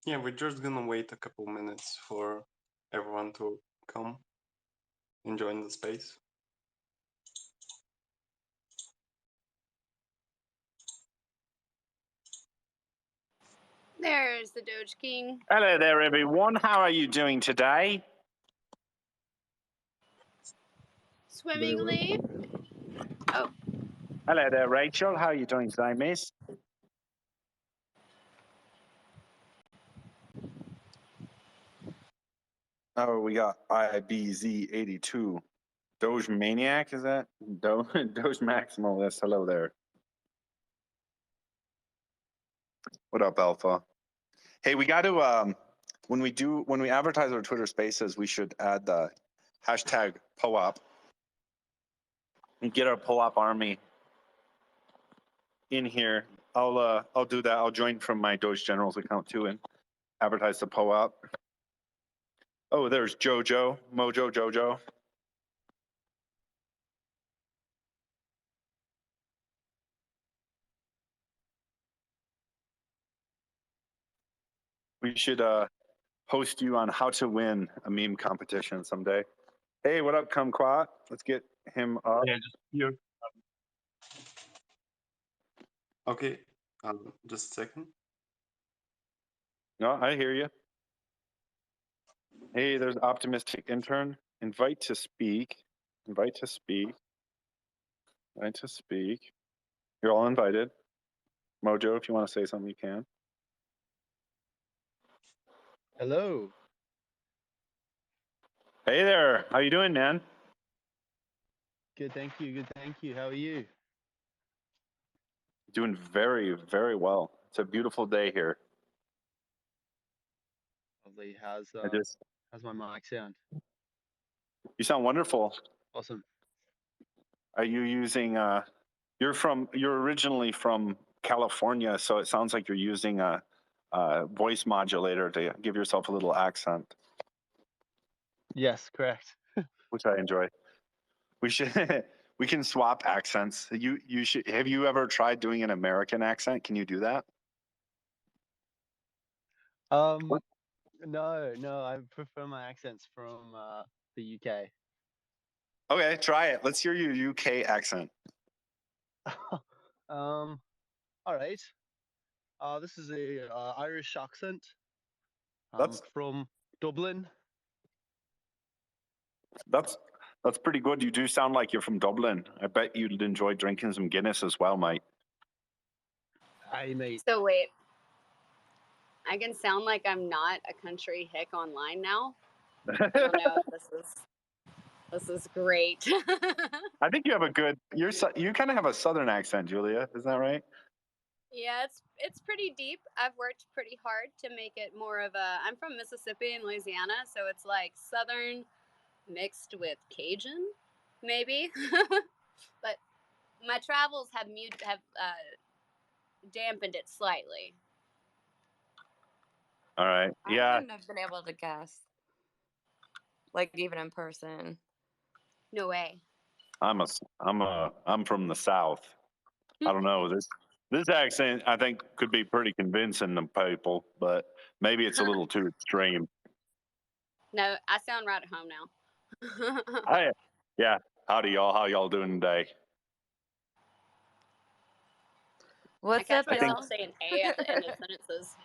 Yeah, we're just gonna wait a couple minutes for everyone to come and join the space. There's the Doge King. Hello there, everyone. How are you doing today? Swimmingly. Oh, Hello there, Rachel. How are you doing today, miss? Oh, we got IBZ82. Doge Maniac, is that? Doge Maximalist. Hello there. What up, Alpha? Hey, we got to when we advertise our Twitter Spaces, we should add the hashtag POAP and get our POAP army in here. I'll do that. I'll join from my Doge Generals account too and advertise the POAP. Oh, there's Mojo Jojo. We should host you on how to win a meme competition someday. Hey, what up, Kumquat? Let's get him up. Yeah, just here. Okay, just a second. No, I hear you. Hey, there's Optimistic Intern. Invite to speak. Invite to speak. Invite to speak. You're all invited. Mojo, if you want to say something, you can. Hello. Hey there. How you doing, man? Good, thank you. Good, thank you. How are you? Doing very, very well. It's a beautiful day here. Lovely. I How's my mic sound? You sound wonderful. Awesome. Are you using you're originally from California, so it sounds like you're using a voice modulator to give yourself a little accent, Yes, correct. which I enjoy. We should we can swap accents. You should have you ever tried doing an American accent? Can you do that? No, I prefer my accents from the UK. Okay, try it. Let's hear your UK accent. All right. This is a Irish accent. That's from Dublin. that's pretty good. You do sound like you're from Dublin. I bet you'd enjoy drinking some Guinness as well, mate. Hey, mate. so wait. I can sound like I'm not a country hick online now. I don't know if this is great. I think you have a good. You kind of have a southern accent, Julia. Isn't that right? Yeah, it's pretty deep. I've worked pretty hard to make it more of a. I'm from Mississippi and Louisiana, so it's like Southern mixed with Cajun, maybe. But my travels have dampened it slightly. All right. Yeah. I wouldn't have been able to guess. Like even in person. No way. I'm from the South. I don't know this accent. I think could be pretty convincing to people, but maybe it's a little too extreme. No, I sound right at home now. Yeah. Howdy, y'all. How y'all doing today? What's I up, catch y'all? myself saying A at the end of sentences.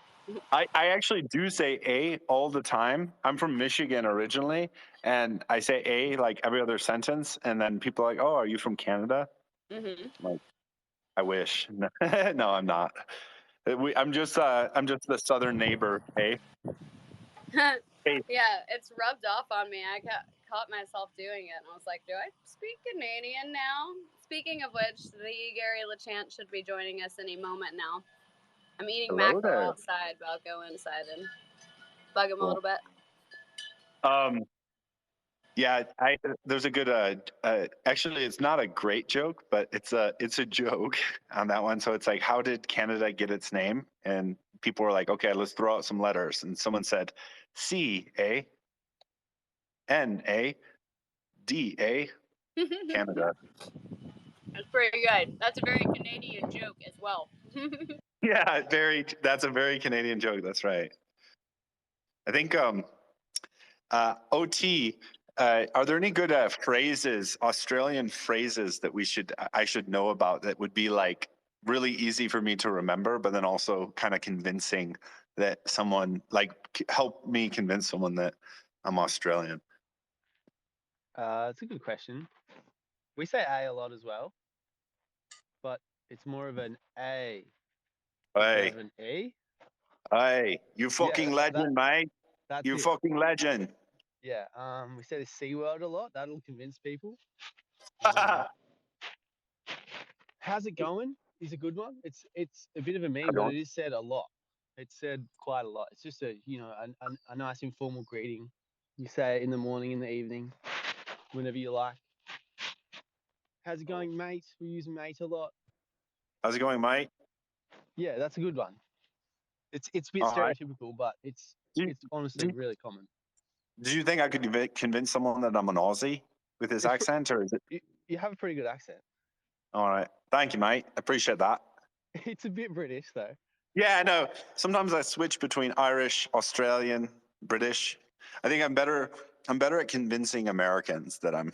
I actually do say A all the time. I'm from Michigan originally, and I say A like every other sentence, and then people are like, "Oh, are you from Canada?" Mm-hmm. Like, I wish. No, I'm not. I'm just the southern neighbor. Hey. Hey. Yeah, it's rubbed off on me. I caught myself doing it, and I was like, "Do I speak Canadian now?" Speaking of which, the Gary LeChant should be joining us any moment now. I'm eating Hello mackerel there. outside, but I'll go inside and bug him Cool. a little bit. Yeah, there's a good actually it's not a great joke, but it's a joke on that one. So it's like, how did Canada get its name? And people were like, okay, let's throw out some letters. And someone said CANADA, Canada. That's pretty good. That's a very Canadian joke as well. Yeah, that's a very Canadian joke. That's right. I think OT. Are there any good phrases, Australian phrases that I should know about that would be like really easy for me to remember, but then also kind of convincing that someone like help me convince someone that I'm Australian? It's a good question. We say A a lot as well, but it's more of an A instead Hey, of an E. hey, you Yeah, fucking legend, mate. that's You it. fucking legend. Yeah. We say the C word a lot. That'll convince people. Um, how's it going? Is a good one. It's a bit of a meme, but it is said a lot. It's said quite a lot. It's just a a nice informal greeting. You say it in the morning, in the evening, whenever you like. How's it going, mate? We use mate a lot. How's it going, mate? Yeah, that's a good one. It's a bit All right. stereotypical, but it's Do you, honestly do, really common. do you think I could convince someone that I'm an Aussie with this It's accent, or is it? You have a pretty good accent. All right. Thank you, mate. I appreciate that. It's a bit British though. Yeah, I know. Sometimes I switch between Irish, Australian, British. I think I'm better at convincing Americans that I'm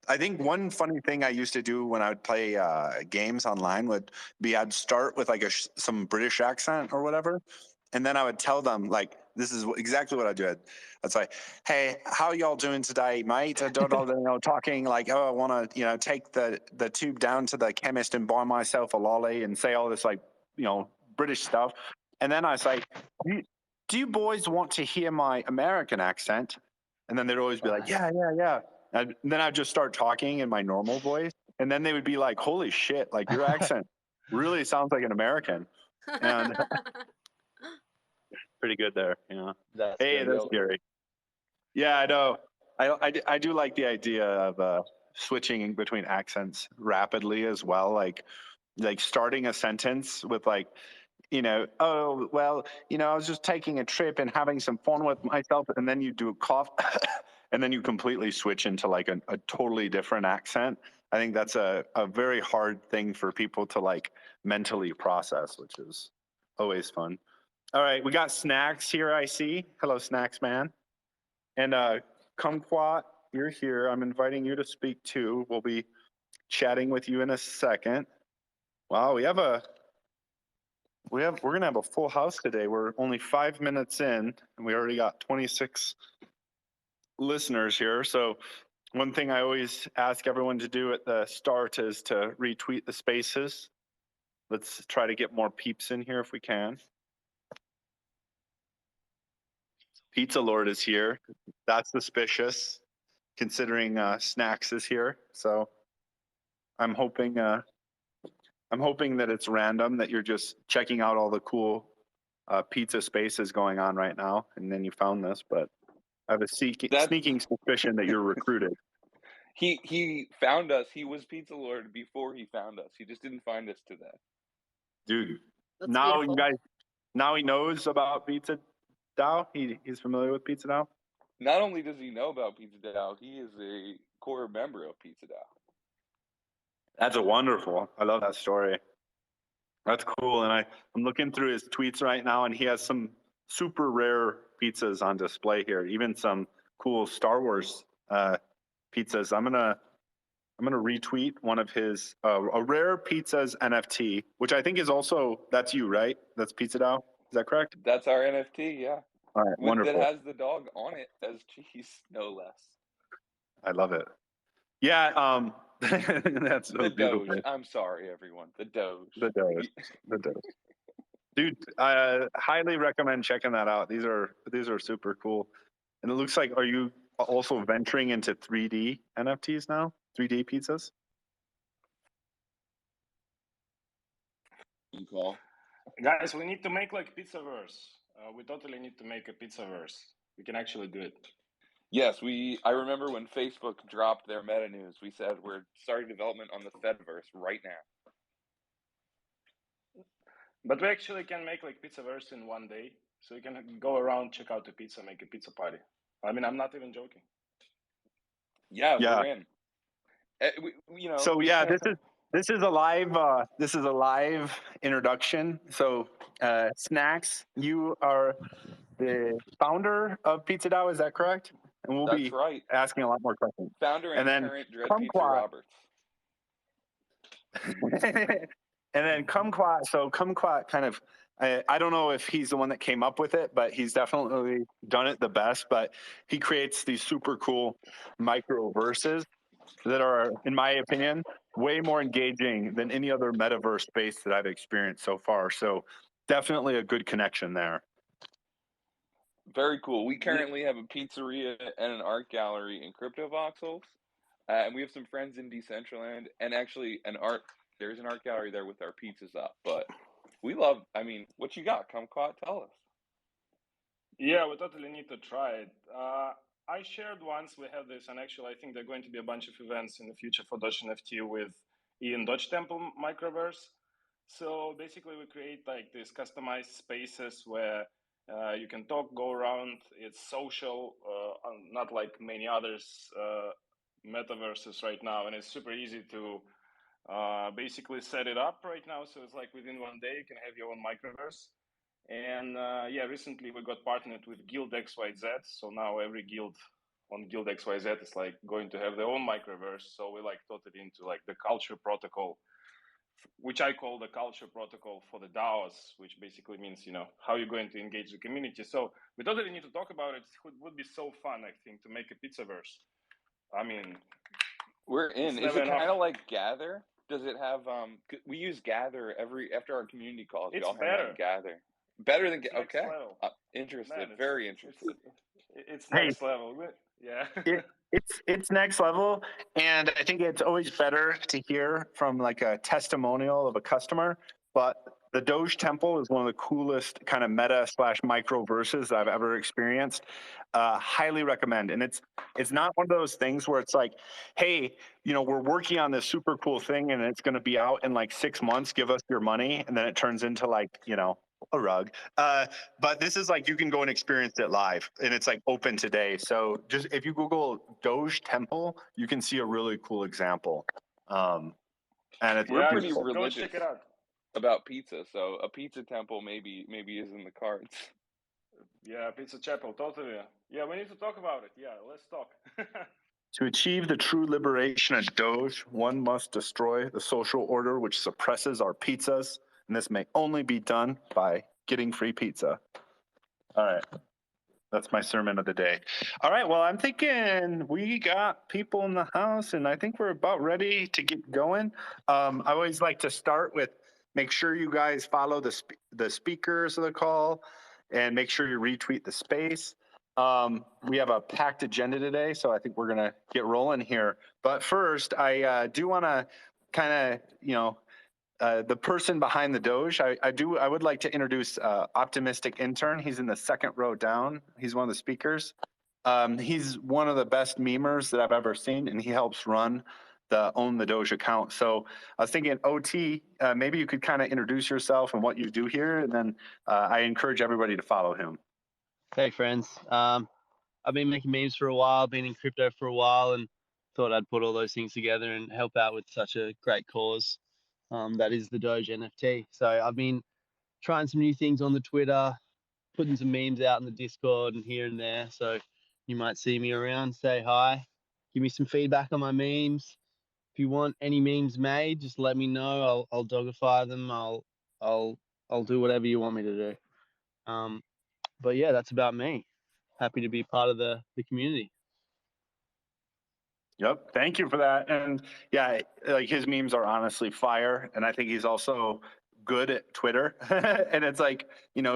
I think one funny thing I used to do when I would play games online would be I'd start with like some British accent or whatever, and then I would tell them like this is exactly what I do. I'd say, "Hey, how y'all doing today, mate?" I don't know, talking like, "Oh, I want to, take the tube down to the chemist and buy myself a lolly," and say all this like, British stuff. And then I say, "Do you boys want to hear my American accent?" And then they'd always be like, "Yeah, yeah, yeah." And then I'd just start talking in my normal voice, and then they would be like, "Holy shit! Like your accent really sounds like an American." And pretty good there, That's Hey, good. that's scary. Yeah, I know. I do like the idea of switching between accents rapidly as well. Like starting a sentence with like, "Oh, well, I was just taking a trip and having some fun with myself," and then you do a cough, and then you completely switch into like a totally different accent. I think that's a very hard thing for people to like mentally process, which is always fun. All right, we got Snacks here, I see. Hello, Snacks man. And Kumquat, you're here. I'm inviting you to speak too. We'll be chatting with you in a second. Wow, we're gonna have a full house today. We're only 5 minutes in, and we already got 26 listeners here. So one thing I always ask everyone to do at the start is to retweet the spaces. Let's try to get more peeps in here if we can. Pizza Lord is here. That's suspicious, considering Snacks is here. So I'm hoping that it's random, that you're just checking out all the cool pizza spaces going on right now, and then you found this. But I have a sneaking suspicion that you're recruited. He found us. He was Pizza Lord before he found us. He just didn't find us today. Dude, That's now beautiful. now he knows about Pizza DAO. He's familiar with Pizza DAO. Not only does he know about Pizza DAO, he is a core member of Pizza DAO. That's wonderful. I love that story. That's cool. And I'm looking through his tweets right now, and he has some super rare pizzas on display here. Even some cool Star Wars pizzas. I'm gonna retweet one of his a rare pizzas NFT, which I think is also, that's you, right? That's Pizza DAO. Is that correct? That's our NFT, yeah. All right, wonderful. That has the dog on it as cheese, no less. I love it. Yeah, that's so The beautiful. Doge. I'm sorry, everyone. The Doge. The Doge. Dude, I highly recommend checking that out. These are super cool. And it looks like, are you also venturing into 3D NFTs now? 3D pizzas? Guys, we need to make like Pizzaverse. We totally need to make a Pizzaverse. We can actually do it. Yes, I remember when Facebook dropped their meta news, we said we're starting development on the Fediverse right now. But we actually can make like Pizzaverse in one day. So you can go around, check out the pizza, make a pizza party. I mean, I'm not even joking. Yeah, Yeah. we're in. So yeah, this is a live introduction. So Snacks, you are the founder of Pizza DAO. Is that correct? And we'll That's be right. asking a lot more questions. Founder and then current Dread Pizza Kumquat. Roberts. And then Kumquat. So Kumquat kind of, I don't know if he's the one that came up with it, but he's definitely done it the best. But he creates these super cool micro verses that are, in my opinion, way more engaging than any other metaverse space that I've experienced so far. So definitely a good connection there. Very cool. We currently have a pizzeria and an art gallery in Crypto Voxels. And we have some friends in Decentraland, and actually there's an art gallery there with our pizzas up. But we love, what you got? Kumquat, tell us. Yeah, we totally need to try it. I shared once we have this, and actually I think there are going to be a bunch of events in the future for Doge NFT with Ian Doge Temple Microverse. So basically we create like these customized spaces where you can talk, go around. It's social, not like many others metaverses right now, and it's super easy to basically set it up right now. So it's like within one day you can have your own microverse. And recently we got partnered with Guild XYZ. So now every guild on Guild XYZ is like going to have their own microverse. So we like totally into like the culture protocol, which I call the culture protocol for the DAOs, which basically means, how you're going to engage the community. So we totally need to talk about it. It would be so fun, I think, to make a pizzaverse. We're in. Is it kind of like Gather? Does it have we use Gather after our community calls. It's we all hang better. out and Gather. Better than Next okay. level. Interested. Man, very interested. It's next level. Yeah. It's next level, and I think it's always better to hear from like a testimonial of a customer. But the Doge Temple is one of the coolest kind of meta / micro verses I've ever experienced. Highly recommend. And it's not one of those things where it's like, hey, we're working on this super cool thing and it's going to be out in like 6 months. Give us your money, and then it turns into like a rug. But this is like you can go and experience it live, and it's like open today. So just if you Google Doge Temple, you can see a really cool example. And it's we're pretty religious. Go check it out. About pizza, so a pizza temple maybe is in the cards. Yeah, pizza chapel, totally. Yeah, we need to talk about it. Yeah, let's talk. To achieve the true liberation of Doge, one must destroy the social order which suppresses our pizzas, and this may only be done by getting free pizza. All right. That's my sermon of the day. All right. Well, I'm thinking we got people in the house, and I think we're about ready to get going. I always like to start with make sure you guys follow the speakers of the call, and make sure you retweet the space. We have a packed agenda today, so I think we're gonna get rolling here. But first, I do want to kind of, the person behind the Doge. I would like to introduce Optimistic Intern. He's in the second row down. He's one of the speakers. He's one of the best memers that I've ever seen, and he helps run the Own the Doge account. So I was thinking, OT, maybe you could kind of introduce yourself and what you do here, and then I encourage everybody to follow him. Hey friends, I've been making memes for a while, been in crypto for a while, and thought I'd put all those things together and help out with such a great cause. That is the Doge NFT. So I've been trying some new things on the Twitter, putting some memes out in the Discord and here and there. So you might see me around, say hi, give me some feedback on my memes. If you want any memes made, just let me know. I'll dogify them. I'll do whatever you want me to do. But yeah, that's about me. Happy to be part of the community. Yep. Thank you for that. And yeah, like his memes are honestly fire. And I think he's also good at Twitter. And it's like,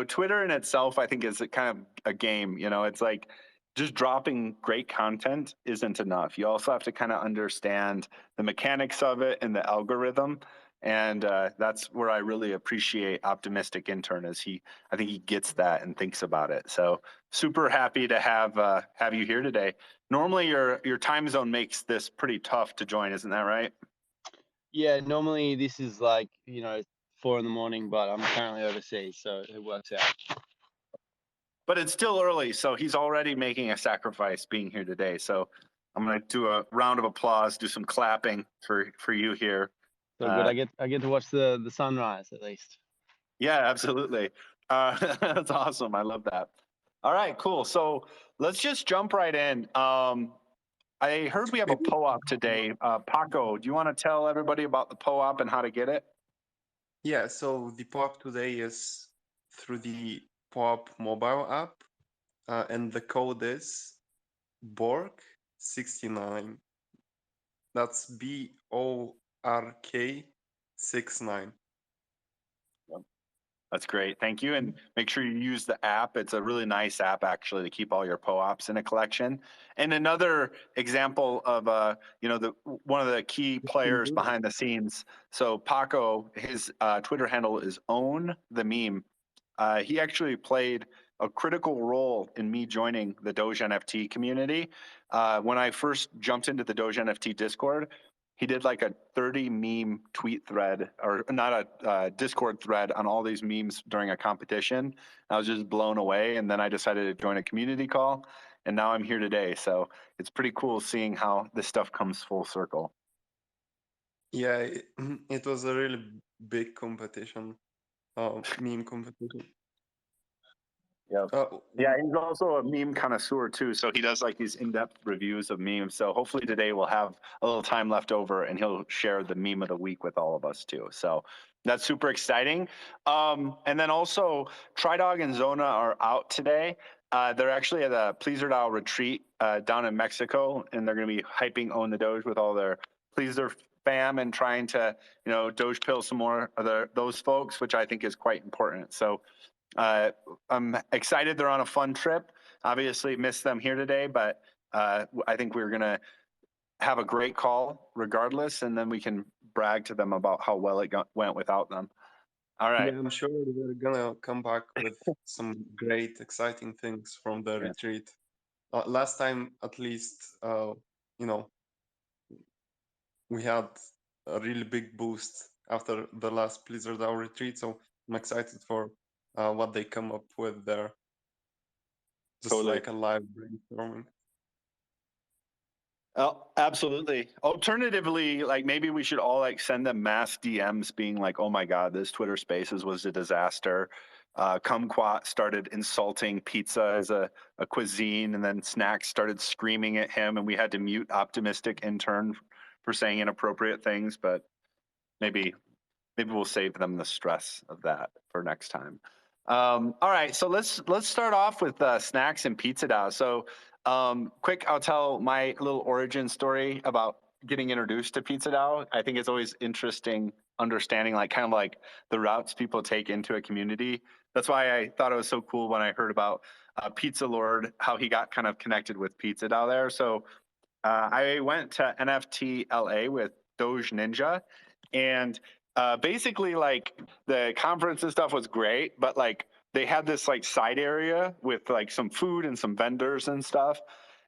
Twitter in itself, I think is kind of a game. It's like just dropping great content isn't enough. You also have to kind of understand the mechanics of it and the algorithm. And that's where I really appreciate Optimistic Intern is I think he gets that and thinks about it. So super happy to have you here today. Normally your time zone makes this pretty tough to join, isn't that right? Yeah, normally this is like, 4 a.m, but I'm currently overseas, so it works out. But it's still early, so he's already making a sacrifice being here today. So I'm going to do a round of applause, do some clapping for you here. So good. I get to watch the sunrise at least. Yeah, absolutely. That's awesome. I love that. All right, cool. So let's just jump right in. I heard we have a POAP today. Paco, do you want to tell everybody about the POAP and how to get it? Yeah, so the POAP today is through the POAP mobile app, and the code is BORK69. That's BORK69. That's great. Thank you. And make sure you use the app. It's a really nice app, actually, to keep all your POAPs in a collection. And another example of, one of the key players behind the scenes. So Paco, his Twitter handle is Own the Meme. He actually played a critical role in me joining the Doge NFT community. When I first jumped into the Doge NFT Discord, he did like a 30 meme tweet thread, or not a Discord thread, on all these memes during a competition. I was just blown away, and then I decided to join a community call, and now I'm here today. So it's pretty cool seeing how this stuff comes full circle. Yeah, it was a really big competition, meme competition. Yeah, he's also a meme connoisseur too. So he does like these in-depth reviews of memes. So hopefully today we'll have a little time left over and he'll share the meme of the week with all of us too. So that's super exciting. And then also TriDog and Zona are out today. They're actually at a Pleaser DAO retreat down in Mexico, and they're going to be hyping Own the Doge with all their Pleaser fam and trying to, Doge pill some more of those folks, which I think is quite important. So I'm excited they're on a fun trip. Obviously missed them here today, but I think we're going to have a great call regardless, and then we can brag to them about how well it went without them. All right. Yeah, I'm sure they're gonna come back with some great, exciting things from the retreat. Last time, at least, we had a really big boost after the last Pleaser DAO retreat, so I'm excited for what they come up with there. Just Totally. like a live brainstorming. Oh, absolutely. Alternatively, like maybe we should all like send them mass DMs being like, oh my God, this Twitter Spaces was a disaster. Kumquat started insulting pizza as a cuisine, and then Snacks started screaming at him, and we had to mute Optimistic Intern for saying inappropriate things, but maybe we'll save them the stress of that for next time. All right, so let's start off with Snacks and Pizza DAO. So quick, I'll tell my little origin story about getting introduced to Pizza DAO. I think it's always interesting understanding like kind of like the routes people take into a community. That's why I thought it was so cool when I heard about Pizza Lord, how he got kind of connected with Pizza DAO there. So I went to NFT LA with Doge Ninja, and basically like the conference and stuff was great, but like they had this like side area with like some food and some vendors and stuff,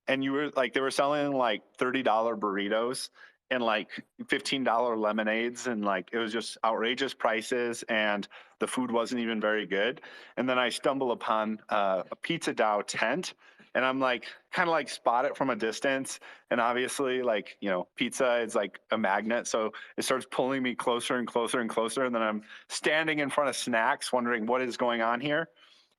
and you were like they were selling like $30 burritos and like $15 lemonades, and like it was just outrageous prices, and the food wasn't even very good. And then I stumble upon a Pizza DAO tent, and I'm like kind of like spot it from a distance, and obviously like pizza is like a magnet, so it starts pulling me closer and closer and closer, and then I'm standing in front of Snacks wondering what is going on here.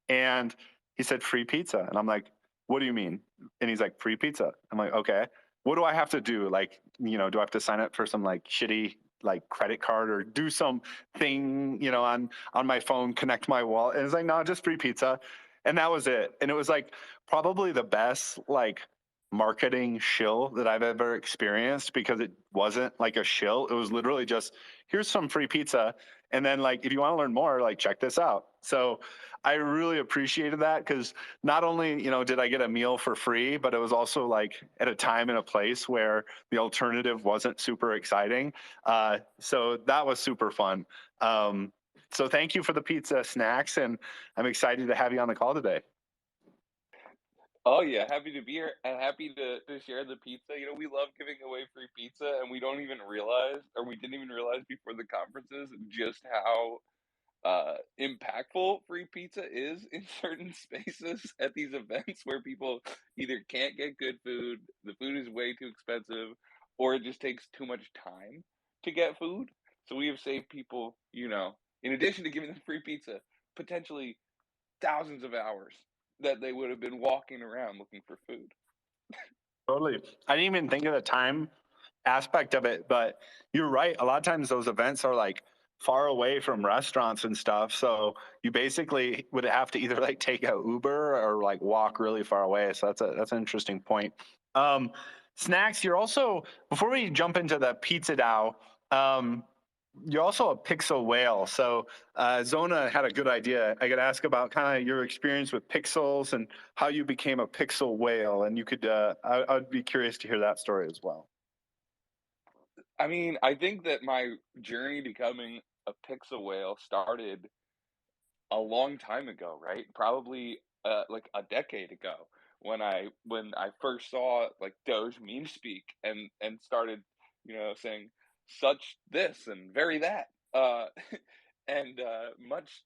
And he said free pizza, and I'm like, what do you mean? And he's like, free pizza. I'm like, okay, what do I have to do? Like, do I have to sign up for some like shitty like credit card or do some thing on my phone, connect my wallet? And it's like, no, just free pizza. And that was it. And it was like probably the best like marketing shill that I've ever experienced, because it wasn't like a shill. It was literally just, here's some free pizza, and then like if you want to learn more, like check this out. So I really appreciated that, because not only did I get a meal for free, but it was also like at a time and a place where the alternative wasn't super exciting. So that was super fun. So thank you for the pizza, Snacks, and I'm excited to have you on the call today. Oh yeah, happy to be here and happy to share the pizza. We love giving away free pizza, and we don't even realize, or we didn't even realize before the conferences, just how impactful free pizza is in certain spaces at these events where people either can't get good food, the food is way too expensive, or it just takes too much time to get food. So we have saved people, in addition to giving them free pizza, potentially thousands of hours that they would have been walking around looking for food. Totally. I didn't even think of the time aspect of it, but you're right. A lot of times those events are like far away from restaurants and stuff. So you basically would have to either like take a Uber or like walk really far away. So that's an interesting point. Snacks, you're also, before we jump into the Pizza DAO, you're also a pixel whale. So Zona had a good idea. I could ask about kind of your experience with pixels and how you became a pixel whale. And you could, I'd be curious to hear that story as well. I mean, I think that my journey to becoming a pixel whale started a long time ago, right? Probably like a decade ago when I first saw like Doge meme speak and started, saying such this and very that, and much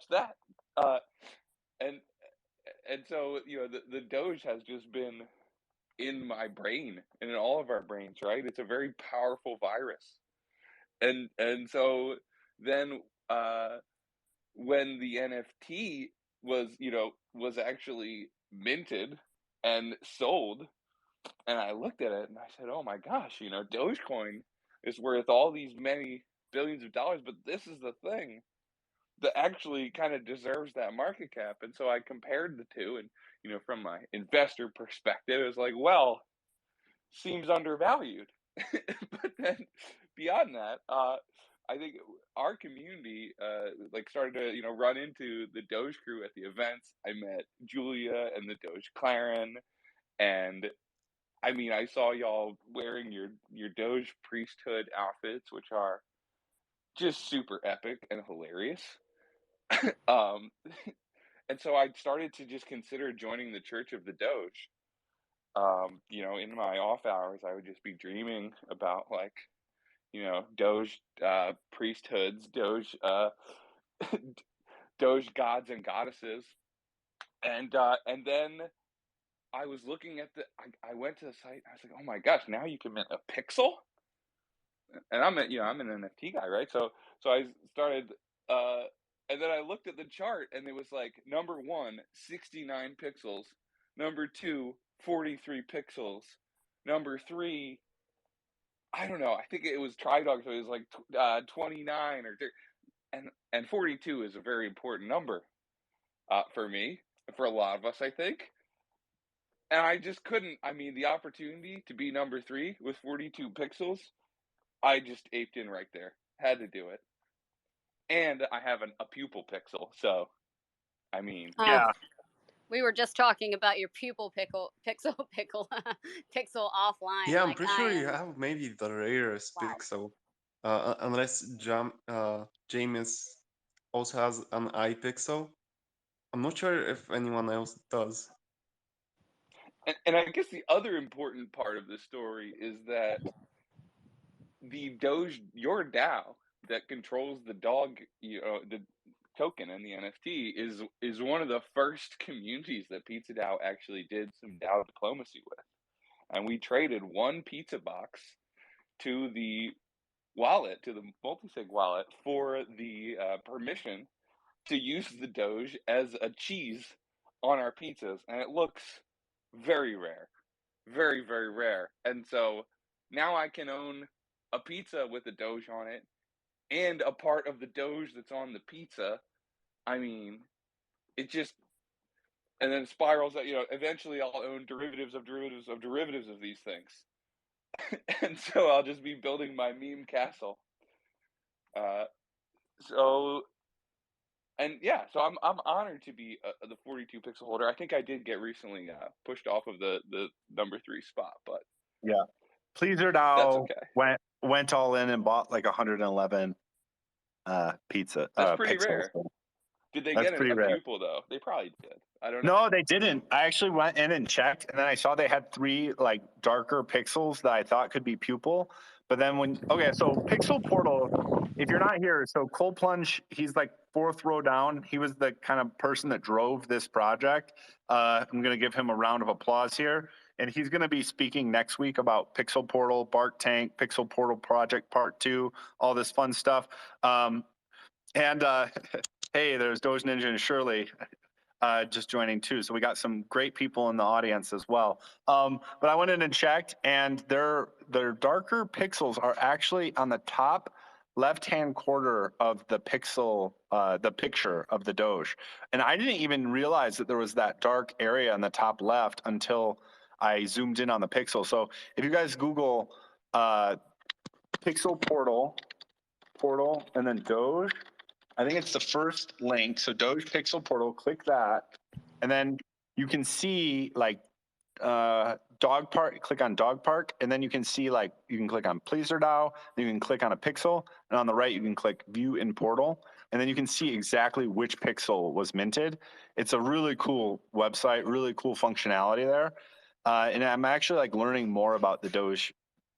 that, uh, and so the Doge has just been in my brain and in all of our brains, right? It's a very powerful virus, and so then when the NFT was actually minted and sold, and I looked at it and I said, "Oh my gosh, Dogecoin is worth all these many billions of dollars, but this is the thing that actually kind of deserves that market cap." And so I compared the two, and from my investor perspective, it's like, well, seems undervalued. But then beyond that, I think our community like started to run into the Doge crew at the events. I met Julia and the Doge Claren, and I mean I saw y'all wearing your Doge priesthood outfits, which are just super epic and hilarious. um, and so I started to just consider joining the Church of the Doge. In my off hours, I would just be dreaming about like, Doge priesthoods, Doge Doge gods and goddesses, and then I was looking at I went to the site. And I was like, oh my gosh, now you can mint a pixel, and I'm an NFT guy, right? So I started, and then I looked at the chart, and it was like number 1, 69 pixels, number 2, 43 pixels, number 3, I don't know, I think it was TriDog, so it was like 29 or 30, and 42 is a very important number for me, for a lot of us, I think. And I just couldn't. I mean, the opportunity to be number 3 with 42 pixels, I just aped in right there. Had to do it. And I have a pupil pixel, so I mean, Yeah. We were just talking about your pupil pixel pixel offline. Yeah, I'm like pretty I sure you am. have maybe the rarest Wow. pixel. Unless James also has an iPixel. I'm not sure if anyone else does. and I guess the other important part of the story is that the Doge, your DAO that controls the dog, the token and the NFT is one of the first communities that Pizza DAO actually did some DAO diplomacy with, and we traded one pizza box to the wallet, to the multisig wallet, for the permission to use the Doge as a cheese on our pizzas, and it looks very rare, very very rare. And so now I can own a pizza with a Doge on it and a part of the Doge that's on the pizza. I mean, it just, and then it spirals that eventually I'll own derivatives of derivatives of derivatives of these things. And so I'll just be building my meme castle. So and yeah, so I'm honored to be the 42 pixel holder. I think I did get recently pushed off of the number 3 spot, but Yeah. Pleaser that's DAO okay. went all in and bought like 111 pizza That's pretty pixels. rare. Did they That's get pretty a rare. pupil though? They probably did. I don't know. No, they didn't. I actually went in and checked, and then I saw they had 3 like darker pixels that I thought could be pupil. But then so Pixel Portal, if you're not here, so Cold Plunge, he's like 4th row down. He was the kind of person that drove this project. I'm going to give him a round of applause here. And he's going to be speaking next week about Pixel Portal, Bark Tank, Pixel Portal Project Part 2, all this fun stuff. Hey, there's Doge Ninja and Shirley. just joining too. So we got some great people in the audience as well. But I went in and checked, and their darker pixels are actually on the top left-hand corner of the pixel, the picture of the Doge. And I didn't even realize that there was that dark area in the top left until I zoomed in on the pixel. So if you guys Google Pixel Portal, and then Doge, I think it's the first link. So Doge Pixel Portal, click that. And then you can see like dog park, click on dog park, and then you can see like, you can click on Pleaser DAO, then you can click on a pixel, and on the right, you can click view in portal. And then you can see exactly which pixel was minted. It's a really cool website, really cool functionality there. And I'm actually like learning more about the Doge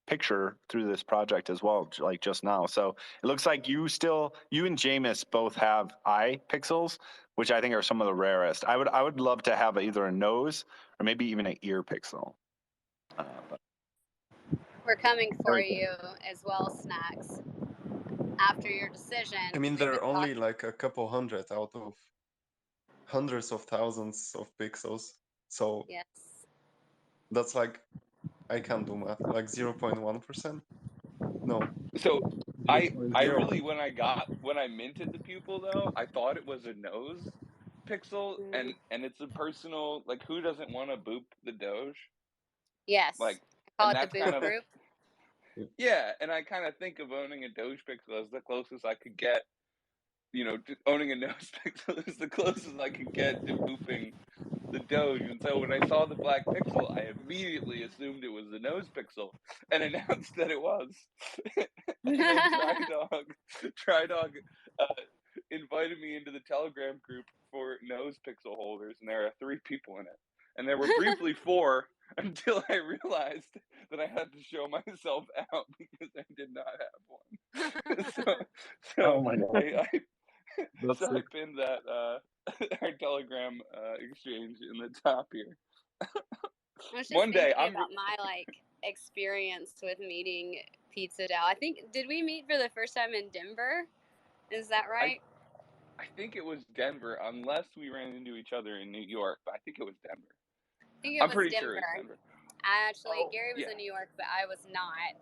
picture through this project as well, like just now. So it looks like you and Jameis both have eye pixels, which I think are some of the rarest. I would love to have either a nose or maybe even an ear pixel. We're coming for you as well, Snacks. After your decision. I mean, there are only like a couple hundred out of hundreds of thousands of pixels. So yes, that's like, I can't do math, like 0.1%? No. So I 0.0. really, when I minted the pupil though, I thought it was a nose pixel, and it's a personal, like, who doesn't want to boop the Doge? Yes. Like, call and it that's the boop kind of group. Yeah, and I kind of think of owning a Doge pixel as the closest I could get. You know, owning a nose pixel is the closest I could get to booping the Doge. And so when I saw the black pixel, I immediately assumed it was the nose pixel and announced that it was. And then TryDog invited me into the Telegram group for nose pixel holders, and there are 3 people in it. And there were briefly 4 until I realized that I had to show myself out because I did not have one. so oh my God. I pinned that our Telegram exchange in the top here. I was just One day thinking about my like experience with meeting Pizza DAO. I think, did we meet for the first time in Denver? Is that right? I think it was Denver, unless we ran into each other in New York. But I think it was Denver. I think I'm pretty sure it's Denver. Actually, Gary was in New York, but I was not.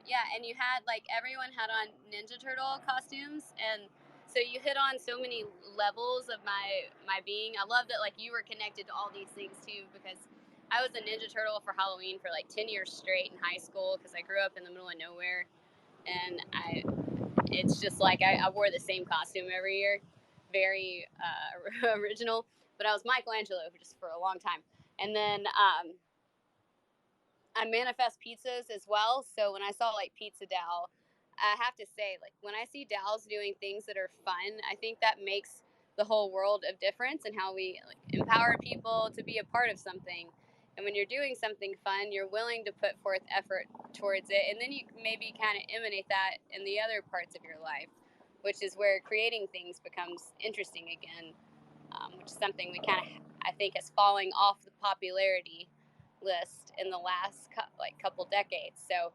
Yeah, and you had like everyone had on Ninja Turtle costumes, and so you hit on so many levels of my being. I love that like you were connected to all these things too, because I was a Ninja Turtle for Halloween for like 10 years straight in high school because I grew up in the middle of nowhere, and it's just like I wore the same costume every year, very original. But I was Michelangelo just for a long time, and then I manifest pizzas as well. So when I saw like Pizza DAO, I have to say, like when I see DAOs doing things that are fun, I think that makes the whole world of difference in how we like empower people to be a part of something. And when you're doing something fun, you're willing to put forth effort towards it, and then you maybe kind of emanate that in the other parts of your life, which is where creating things becomes interesting again, which is something we kind of, I think, is falling off the popularity list in the last couple decades. So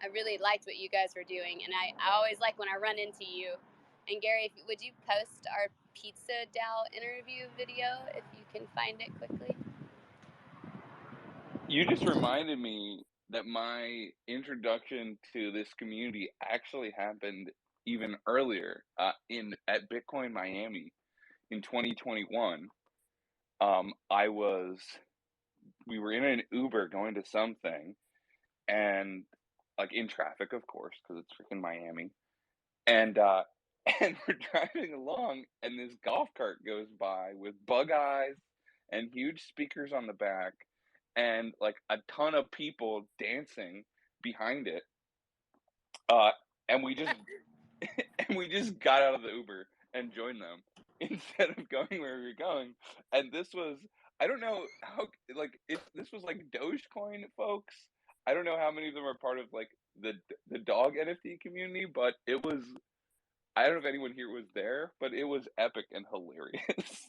I really liked what you guys were doing, and I always like when I run into you. And Gary, would you post our Pizza DAO interview video if you can find it quickly? You just reminded me that my introduction to this community actually happened even earlier at Bitcoin Miami in 2021. We were in an Uber going to something, and like in traffic, of course, because it's freaking Miami, and we're driving along, and this golf cart goes by with bug eyes and huge speakers on the back, and like a ton of people dancing behind it, and we just got out of the Uber and joined them instead of going where we were going. And this was, I don't know how, like, if this was like Dogecoin folks, I don't know how many of them are part of like the dog NFT community, but it was, I don't know if anyone here was there, but it was epic and hilarious.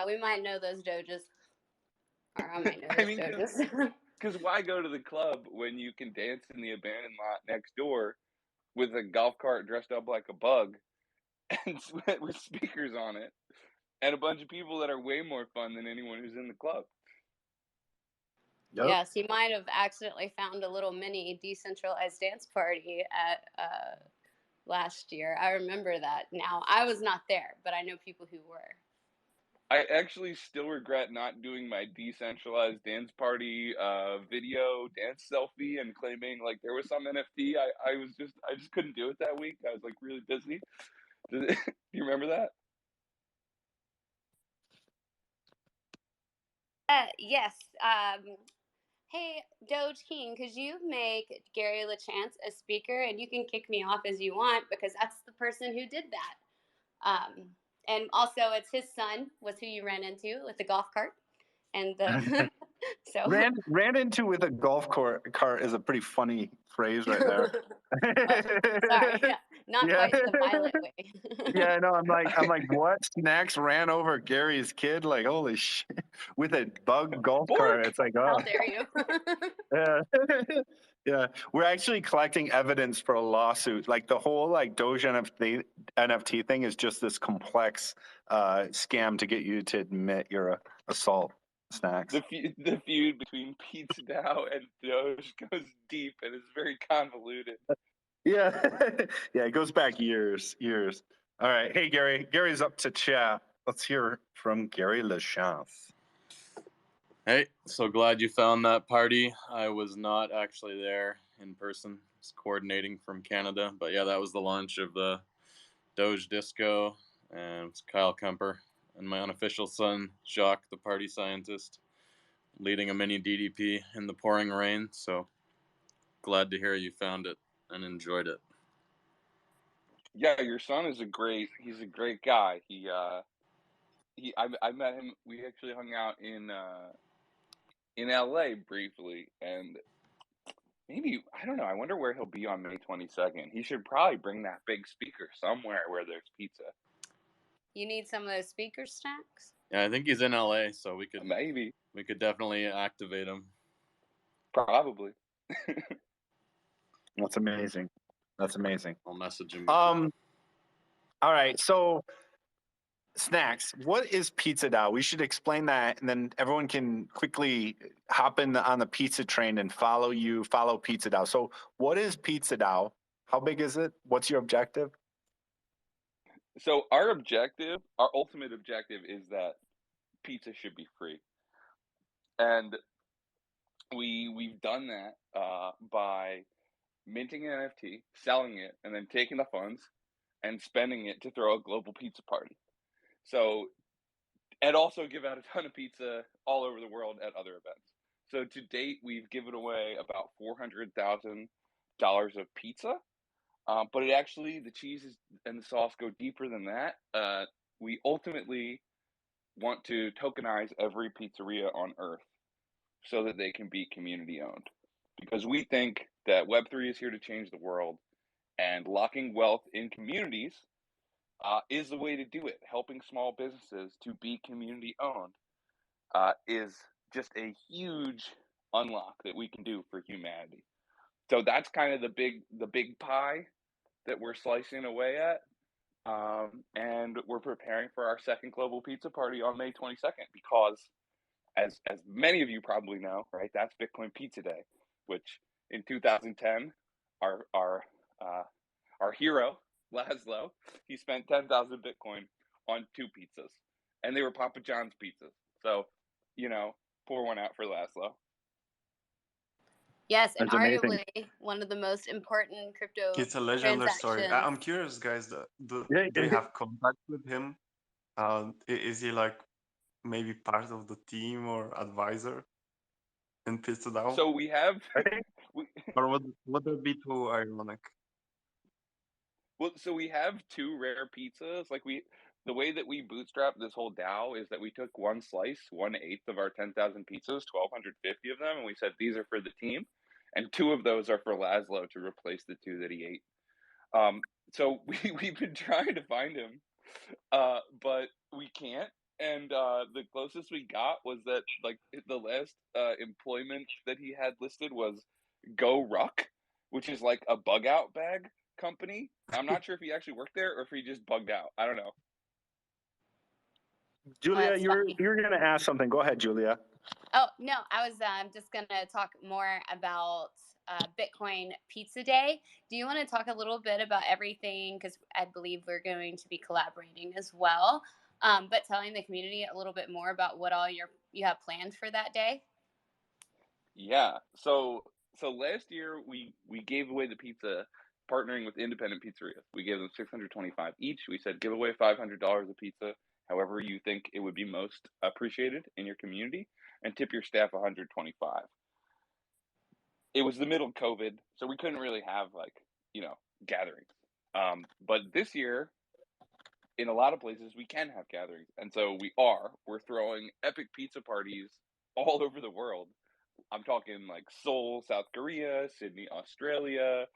We might know those Doges. Or I might know those Doges. Because why go to the club when you can dance in the abandoned lot next door with a golf cart dressed up like a bug and with speakers on it, and a bunch of people that are way more fun than anyone who's in the club. Yep. Yes, he might have accidentally found a little mini decentralized dance party at last year. I remember that now. I was not there, but I know people who were. I actually still regret not doing my decentralized dance party video dance selfie and claiming like there was some NFT. I just couldn't do it that week. I was like really busy. Do you remember that? Yes. Hey, Doge King, could you make Gary LaChance a speaker, and you can kick me off as you want because that's the person who did that. And also, it's his son was who you ran into with the golf cart, and the so ran into with a golf cart is a pretty funny phrase right there. Oh, sorry, not Yeah. quite the violent way. Yeah, I know. I'm like, what? Snacks ran over Gary's kid? Like, holy shit! With a bug golf cart. It's like, How oh, dare you? yeah, yeah. We're actually collecting evidence for a lawsuit. Like the whole like Doge NFT thing is just this complex scam to get you to admit you're a assault. Snacks. The feud between Pizza DAO and Doge goes deep and is very convoluted. Yeah, yeah. It goes back years. All right. Hey, Gary. Gary's up to chat. Let's hear from Gary LaChance. Hey, so glad you found that party. I was not actually there in person. I was coordinating from Canada. But yeah, that was the launch of the Doge Disco. And it's Kyle Kemper and my unofficial son, Jacques, the party scientist, leading a mini DDP in the pouring rain. So glad to hear you found it and enjoyed it. Yeah, your son is he's a great guy. I met him. We actually hung out in LA briefly, and maybe, I don't know, I wonder where he'll be on May 22nd. He should probably bring that big speaker somewhere where there's pizza. You need some of those speaker snacks? Yeah, I think he's in LA, so we could definitely activate him. Probably. That's amazing. I'll message him. All right. So, Snacks, what is Pizza DAO? We should explain that, and then everyone can quickly hop on the pizza train and follow Pizza DAO. So, what is Pizza DAO? How big is it? What's your objective? So our ultimate objective is that pizza should be free. And we've done that by minting an NFT, selling it, and then taking the funds and spending it to throw a global pizza party. So, and also give out a ton of pizza all over the world at other events. So to date, we've given away about $400,000 of pizza. But the cheese and the sauce go deeper than that. We ultimately want to tokenize every pizzeria on Earth so that they can be community owned. Because we think that Web3 is here to change the world, and locking wealth in communities is the way to do it. Helping small businesses to be community owned is just a huge unlock that we can do for humanity. So that's kind of the big pie that we're slicing away at. And we're preparing for our second global pizza party on May 22nd because, as many of you probably know, right, that's Bitcoin Pizza Day, which in 2010, our hero Laszlo, he spent 10,000 Bitcoin on 2 pizzas, and they were Papa John's pizzas. So, pour one out for Laszlo. Yes, and That's amazing. arguably one of the most important crypto It's a legendary story. transactions. I'm curious, guys. Do Yeah, you have contact with him? Is he like maybe part of the team or advisor in Pizza DAO? So we have, or would that be too ironic? Well, so we have 2 rare pizzas. Like the way that we bootstrap this whole DAO is that we took one slice, 1/8 of our 10,000 pizzas, 1,250 of them, and we said these are for the team, and 2 of those are for Laszlo to replace the 2 that he ate. So we've been trying to find him, but we can't. And the closest we got was that like the last employment that he had listed was Go Ruck, which is like a bug out bag. company. I'm not sure if he actually worked there or if he just bugged out. I don't know. Julia, that's you're funny. you're gonna ask something. Go ahead, Julia. Oh, no, I was just going to talk more about Bitcoin Pizza Day. Do you want to talk a little bit about everything? Because I believe we're going to be collaborating as well. But telling the community a little bit more about what all you have planned for that day. Yeah. So last year we gave away the pizza, partnering with independent pizzerias. We gave them $625 each. We said give away $500 of pizza, however you think it would be most appreciated in your community, and tip your staff $125. It was the middle of COVID, so we couldn't really have gatherings. But this year, in a lot of places, we can have gatherings, and so we're throwing epic pizza parties all over the world. I'm talking like Seoul, South Korea, Sydney, Australia,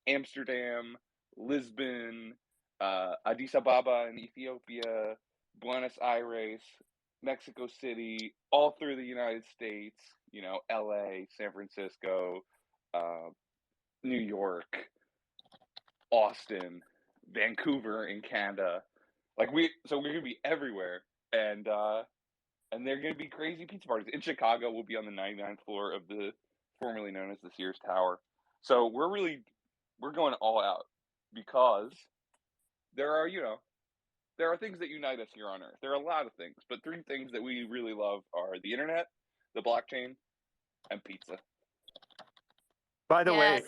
Amsterdam, Lisbon, Addis Ababa in Ethiopia, Buenos Aires, Mexico City, all through the United States, LA, San Francisco, New York, Austin, Vancouver in Canada. We're gonna be everywhere, and they're gonna be crazy pizza parties. In Chicago, we'll be on the 99th floor of the formerly known as the Sears Tower. So we're going all out because there are things that unite us here on Earth. There are a lot of things, but 3 things that we really love are the internet, the blockchain, and pizza. By the way, Yes.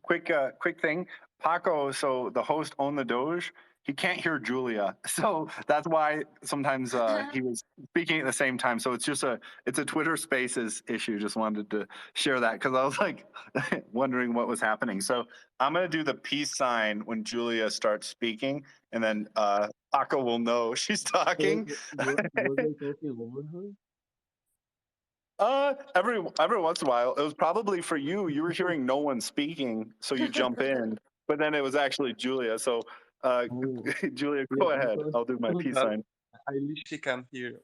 quick thing. Paco, so the host on the Doge, he can't hear Julia, so that's why sometimes he was speaking at the same time. So it's a Twitter Spaces issue. Just wanted to share that because I was like wondering what was happening. So I'm gonna do the peace sign when Julia starts speaking, and then Paco will know she's talking. Was they talking womanhood? Every once in a while, it was probably for you. You were hearing no one speaking, so you jump in. But then it was actually Julia. So, Julia, go ahead. I'll do my peace sign. At least she can hear.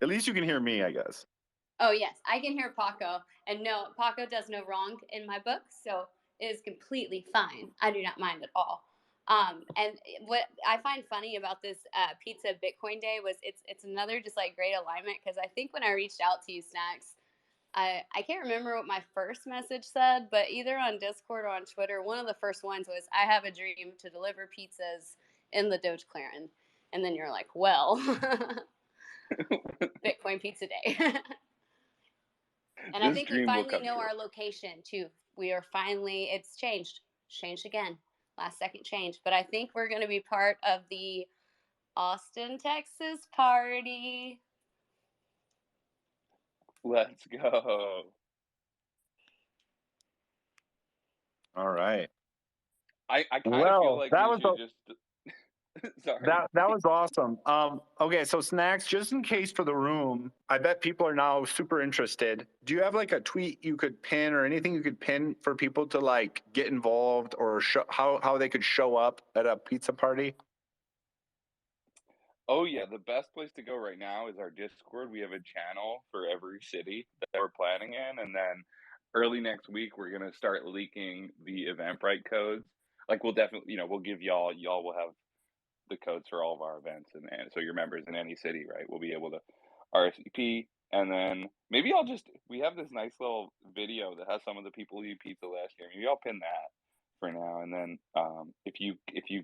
At least you can hear me, I guess. Oh, yes, I can hear Paco. And no, Paco does no wrong in my book, so it is completely fine. I do not mind at all. And what I find funny about this Pizza Bitcoin Day was it's another just like great alignment because I think when I reached out to you, Snacks, I can't remember what my first message said, but either on Discord or on Twitter, one of the first ones was, I have a dream to deliver pizzas in the Dogecoin. And then you're like, well, Bitcoin Pizza Day. And I think we finally know our location too. We are finally, it's changed again, last second change. But I think we're going to be part of the Austin, Texas party. Let's go. All right. I kind of feel like that we was should just. Sorry. That was awesome. Okay, so Snacks, just in case for the room, I bet people are now super interested. Do you have like a tweet you could pin or anything you could pin for people to like get involved or how they could show up at a pizza party? Oh yeah, the best place to go right now is our Discord. We have a channel for every city that we're planning in, and then early next week we're gonna start leaking the Eventbrite codes. We'll definitely, we'll give y'all will have the codes for all of our events, and so your members in any city, right, will be able to RSVP. And then maybe we have this nice little video that has some of the people who eat pizza last year. Maybe I'll pin that for now. And then if you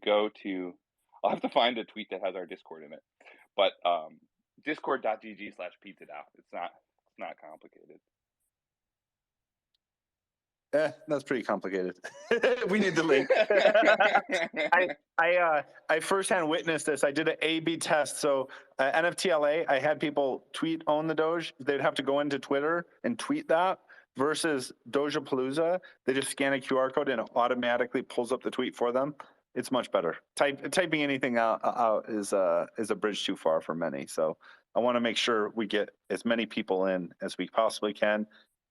go to, I'll have to find a tweet that has our Discord in it, but discord.gg/pizzadao. It's not complicated. That's pretty complicated. We need the link. I firsthand witnessed this. I did an A/B test. So NFTLA, I had people tweet on the Doge. They'd have to go into Twitter and tweet that. Versus Dojapalooza, they just scan a QR code and it automatically pulls up the tweet for them. It's much better. Typing anything out is a bridge too far for many. So I want to make sure we get as many people in as we possibly can.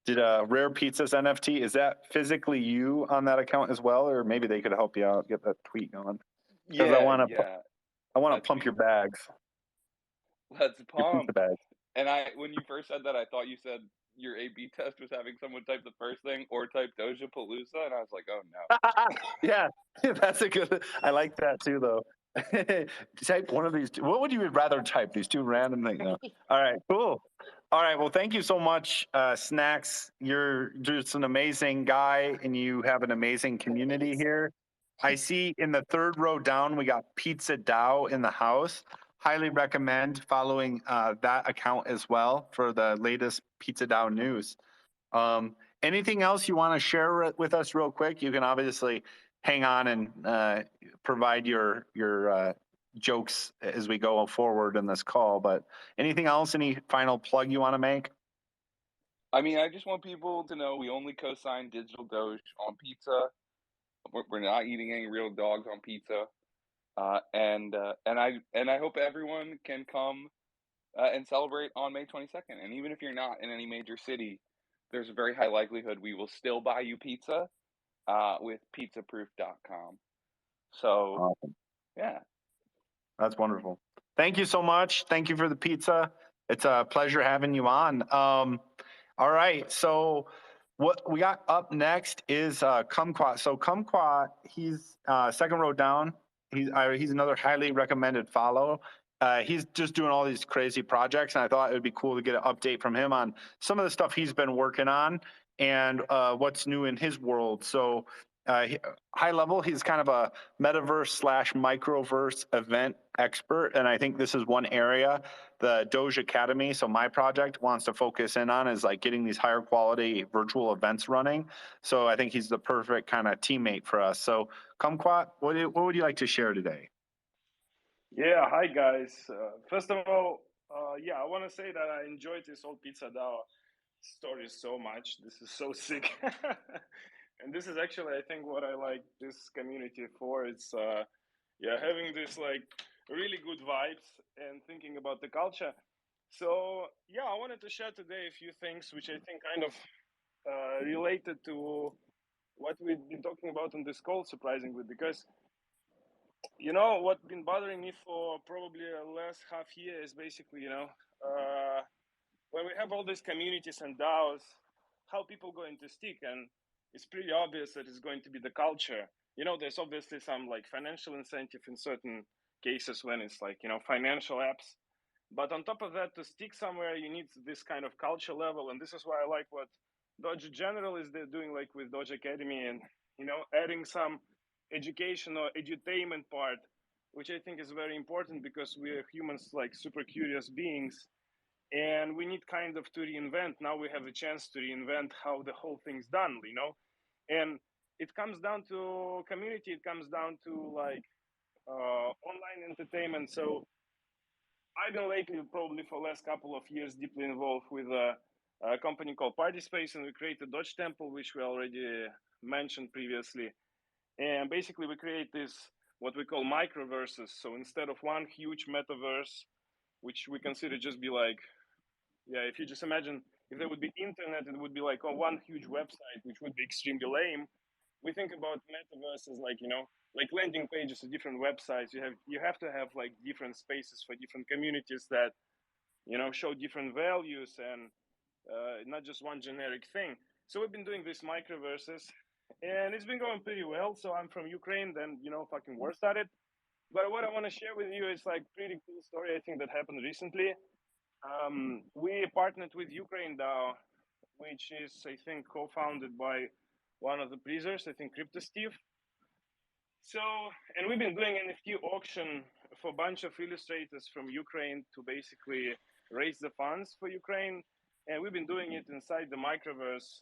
Did Rare Pizzas NFT, is that physically you on that account as well, or maybe they could help you out, get that tweet going? Because I want to pump your bags. Let's your pump. pizza bags. And when you first said that, I thought you said your A/B test was having someone type the first thing or type Doja Palooza, and I was like, oh no. Yeah, that's a good. I like that too, though. Type one of these. What would you rather type? These two random things. No. All right, cool. All right, well, thank you so much, Snacks. You're just an amazing guy, and you have an amazing community here. I see in the third row down, we got Pizza Dow in the house. Highly recommend following that account as well for the latest Pizza Dow news. Anything else you want to share with us real quick? You can obviously hang on and provide your jokes as we go forward in this call, but anything else, any final plug you want to make? I mean, I just want people to know we only co-sign digital Doge on pizza. We're not eating any real dogs on pizza. And I hope everyone can come and celebrate on May 22nd. And even if you're not in any major city, there's a very high likelihood we will still buy you pizza with pizzaproof.com. So, awesome. Yeah. That's wonderful. Thank you so much. Thank you for the pizza. It's a pleasure having you on. All right. So what we got up next is Kumquat. So Kumquat, he's second row down. He's another highly recommended follow. He's just doing all these crazy projects, and I thought it would be cool to get an update from him on some of the stuff he's been working on and what's new in his world. So high level, he's kind of a metaverse / microverse event expert, and I think this is one area the Doge Academy, so my project, wants to focus in on is like getting these higher quality virtual events running. So I think he's the perfect kind of teammate for us. So Kumquat, what would you like to share today? Yeah, hi guys. First of all, yeah, I want to say that I enjoyed this whole Pizza Dow story so much. This is so sick. And this is actually, I think, what I like this community for. It's yeah, having this like really good vibes and thinking about the culture. So yeah, I wanted to share today a few things which I think kind of related to what we've been talking about on this call, surprisingly, because you know what's been bothering me for probably the last half year is basically, you know, when we have all these communities and DAOs, how people going to stick, and it's pretty obvious that it's going to be the culture. You know, there's obviously some like financial incentive in certain cases when it's like, you know, financial apps. But on top of that, to stick somewhere, you need this kind of culture level. And this is why I like what Doge General is doing, like with Doge Academy, and, you know, adding some education or edutainment part, which I think is very important because we are humans, like super curious beings, and we need kind of to reinvent. Now we have a chance to reinvent how the whole thing's done, you know. And it comes down to community, it comes down to like online entertainment. So I've been lately, probably for the last couple of years, deeply involved with a company called Party Space, and we created Doge Temple, which we already mentioned previously. And basically we create this what we call microverses. So instead of one huge metaverse, which we consider just be like, yeah, if you just imagine if there would be internet, it would be like one huge website, which would be extremely lame. We think about metaverses like, you know, like landing pages of different websites. You have to have like different spaces for different communities that, you know, show different values and not just one generic thing. So we've been doing these microverses, and it's been going pretty well. So I'm from Ukraine, then, you know, fucking war started. But what I want to share with you is like pretty cool story I think that happened recently. We partnered with Ukraine DAO, which is, I think, co-founded by one of the pleasers, I think Crypto Steve. So, and we've been doing NFT auction for a bunch of illustrators from Ukraine to basically raise the funds for Ukraine. And we've been doing it inside the microverse,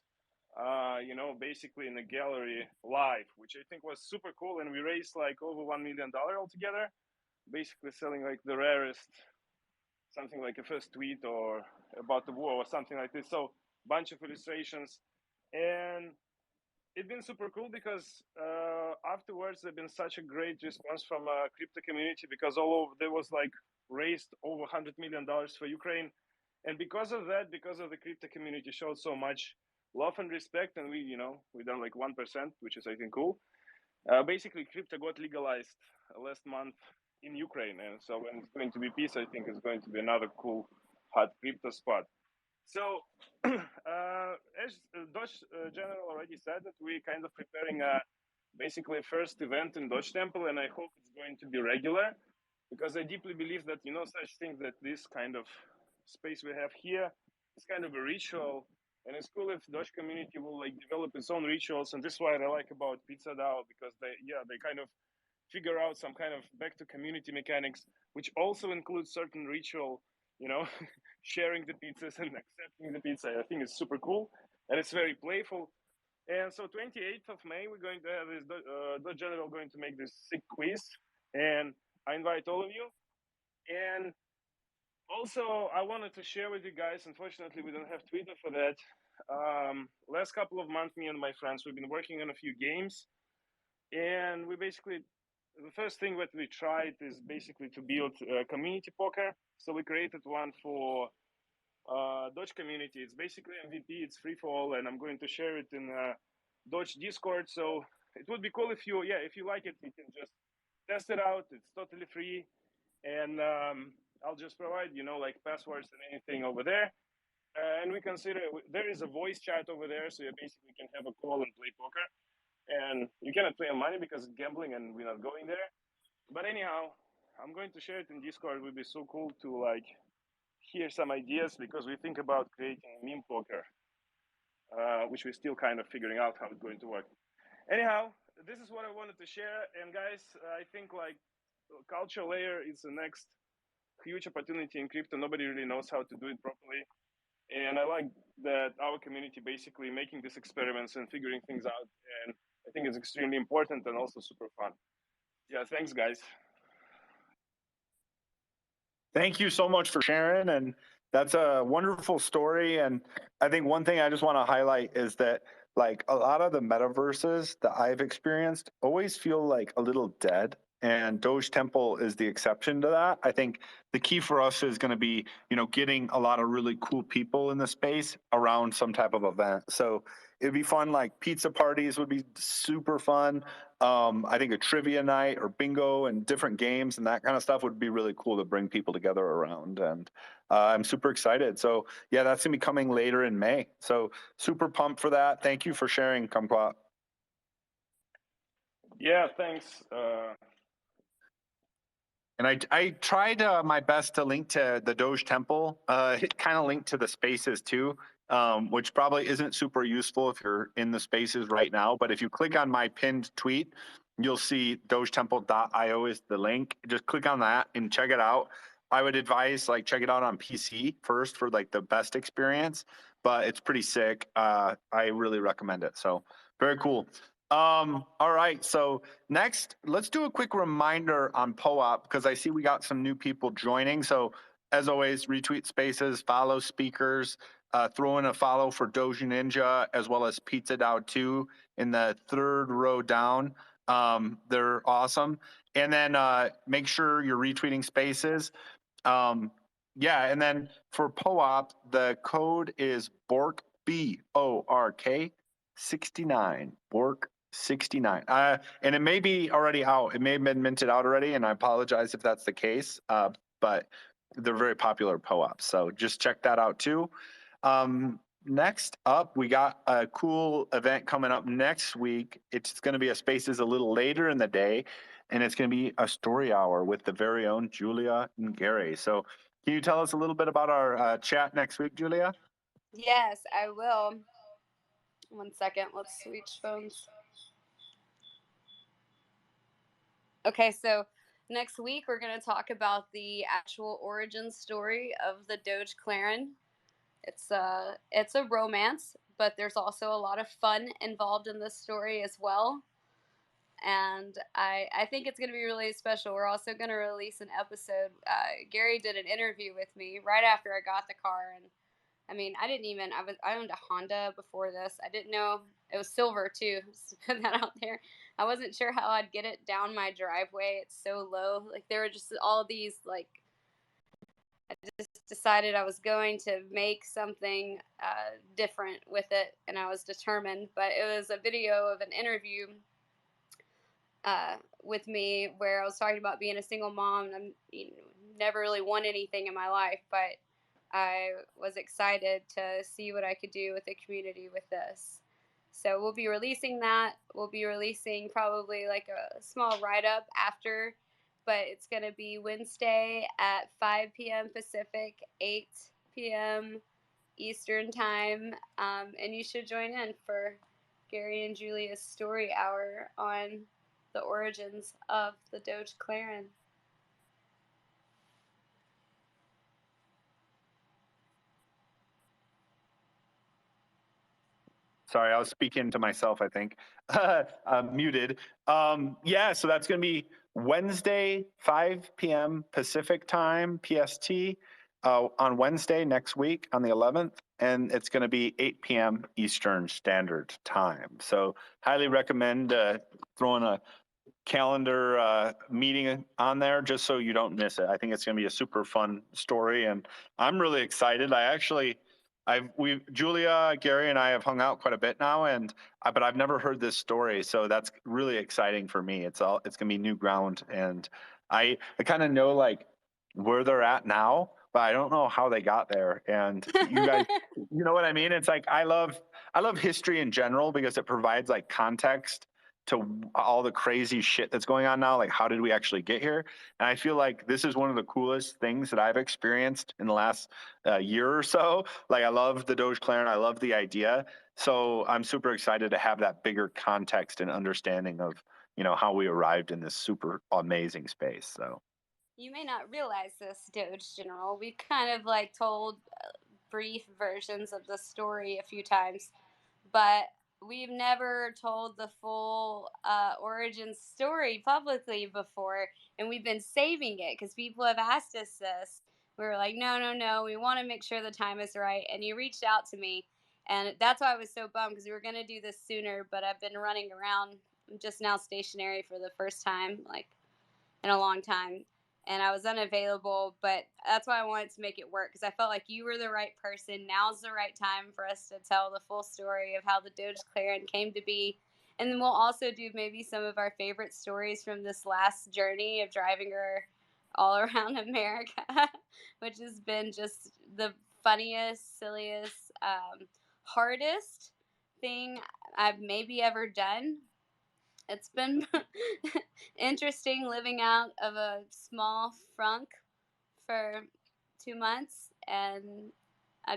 you know, basically in a gallery live, which I think was super cool. And we raised like over $1 million altogether, basically selling like the rarest, something like a first tweet or about the war or something like this. So bunch of illustrations. And it's been super cool because afterwards there's been such a great response from crypto community, because all over there was like raised over $100 million for Ukraine. And because of that, because of the crypto community showed so much love and respect, and we, you know, we done like 1%, which is I think cool. Basically crypto got legalized last month in Ukraine, and so when it's going to be peace, I think it's going to be another cool hot crypto spot. So, as Dodge General already said, that we're kind of preparing basically first event in Dodge Temple, and I hope it's going to be regular, because I deeply believe that such things, that this kind of space we have here is kind of a ritual, and it's cool if Dodge community will like develop its own rituals, and this is what I like about Pizza DAO, because they kind of figure out some kind of back to community mechanics, which also includes certain ritual, sharing the pizzas and accepting the pizza. I think it's super cool, and it's very playful. And so 28th of May, we're going to have this Dodge General going to make this sick quiz, and I invite all of you. And also, I wanted to share with you guys, unfortunately, we don't have Twitter for that. Last couple of months, me and my friends, we've been working on a few games, and we basically, the first thing that we tried is basically to build community poker. So we created one for Dodge community. It's basically MVP, it's free for all, and I'm going to share it in Dodge Discord. So it would be cool if you like it, you can just test it out. It's totally free, and I'll just provide like passwords and anything over there. And we consider there is a voice chat over there, so you basically can have a call and play poker. And you cannot play on money because it's gambling, and we're not going there. But anyhow, I'm going to share it in Discord. It would be so cool to like hear some ideas, because we think about creating meme poker, which we're still kind of figuring out how it's going to work. Anyhow, this is what I wanted to share. And guys, I think like culture layer is the next huge opportunity in crypto. Nobody really knows how to do it properly. And I like that our community basically making these experiments and figuring things out. And I think it's extremely important and also super fun. Yeah, thanks, guys. Thank you so much for sharing. And that's a wonderful story. And I think one thing I just want to highlight is that like a lot of the metaverses that I've experienced always feel like a little dead. And Doge Temple is the exception to that. I think the key for us is going to be, getting a lot of really cool people in the space around some type of event. So it'd be fun. Like pizza parties would be super fun. I think a trivia night or bingo and different games and that kind of stuff would be really cool to bring people together around. And I'm super excited. So yeah, that's gonna be coming later in May. So super pumped for that. Thank you for sharing, Kumquat. Yeah, thanks. And I tried my best to link to the Doge Temple, kind of linked to the spaces too, which probably isn't super useful if you're in the spaces right now. But if you click on my pinned tweet, you'll see dogetemple.io is the link. Just click on that and check it out. I would advise like check it out on PC first for like the best experience, but it's pretty sick. I really recommend it. So very cool. All right. So next, let's do a quick reminder on POAP because I see we got some new people joining. So as always, retweet spaces, follow speakers, throw in a follow for Doge Ninja as well as Pizza DAO 2 in the third row down. They're awesome. And then make sure you're retweeting spaces. Yeah, and then for POAP, the code is BORK, BORK 69. BORK 69. And it may be already out. It may have been minted out already, and I apologize if that's the case. But they're very popular POAPs, so just check that out too. Next up, we got a cool event coming up next week. It's going to be a Spaces a little later in the day, and it's going to be a story hour with the very own Julia and Gary. So can you tell us a little bit about our chat next week, Julia? Yes, I will. 1 second. Let's switch phones. Okay, so next week we're going to talk about the actual origin story of the Doge Clan. It's a romance, but there's also a lot of fun involved in this story as well. And I think it's going to be really special. We're also going to release an episode. Gary did an interview with me right after I got the car, and I mean, I owned a Honda before this. I didn't know it was silver too. Just put that out there. I wasn't sure how I'd get it down my driveway. It's so low. Like there were just all these like. I just decided I was going to make something different with it, and I was determined. But it was a video of an interview with me where I was talking about being a single mom, and I'm never really won anything in my life, but I was excited to see what I could do with the community with this. So we'll be releasing that. We'll be releasing probably like a small write-up after, but it's going to be Wednesday at 5 p.m. Pacific, 8 p.m. Eastern time, and you should join in for Gary and Julia's story hour on the origins of the Doge Claren. Sorry, I was speaking to myself, I think. Muted. Yeah, so that's going to be Wednesday, 5 p.m. Pacific time, PST, on Wednesday next week on the 11th. And it's going to be 8 p.m. Eastern Standard Time. So highly recommend throwing a calendar meeting on there just so you don't miss it. I think it's going to be a super fun story. And I'm really excited. Julia, Gary, and I have hung out quite a bit now, but I've never heard this story, so that's really exciting for me. It's gonna be new ground, and I kind of know like where they're at now, but I don't know how they got there. And you guys, you know what I mean? It's like I love history in general because it provides like context to all the crazy shit that's going on now. Like, how did we actually get here? And I feel like this is one of the coolest things that I've experienced in the last year or so. Like, I love the Doge Claren. I love the idea. So I'm super excited to have that bigger context and understanding of, how we arrived in this super amazing space. So you may not realize this, Doge General. We've kind of like told brief versions of the story a few times, but we've never told the full origin story publicly before, and we've been saving it because people have asked us this. We were like, no, we want to make sure the time is right. And you reached out to me, and that's why I was so bummed because we were going to do this sooner, but I've been running around just now stationary for the first time, like in a long time. And I was unavailable, but that's why I wanted to make it work because I felt like you were the right person. Now's the right time for us to tell the full story of how the Doge Claren came to be. And then we'll also do maybe some of our favorite stories from this last journey of driving her all around America, which has been just the funniest, silliest, hardest thing I've maybe ever done. It's been interesting living out of a small frunk for 2 months, and I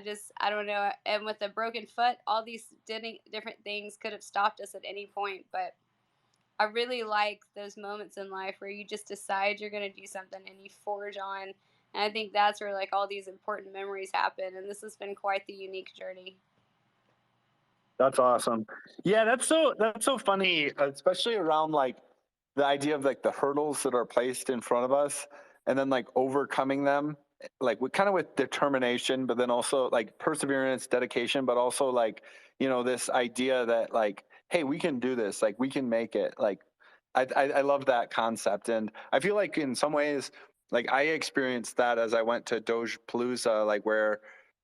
don't know. And with a broken foot, all these different things could have stopped us at any point. But I really like those moments in life where you just decide you're going to do something and you forge on. And I think that's where like all these important memories happen. And this has been quite the unique journey. that's awesome. Yeah, that's so funny, especially around like the idea of like the hurdles that are placed in front of us and then like overcoming them, like with determination, but then also like perseverance, dedication, but also like, this idea that like, hey, we can do this, like we can make it. Like I love that concept. And I feel like in some ways, like I experienced that as I went to Doge Palooza, like where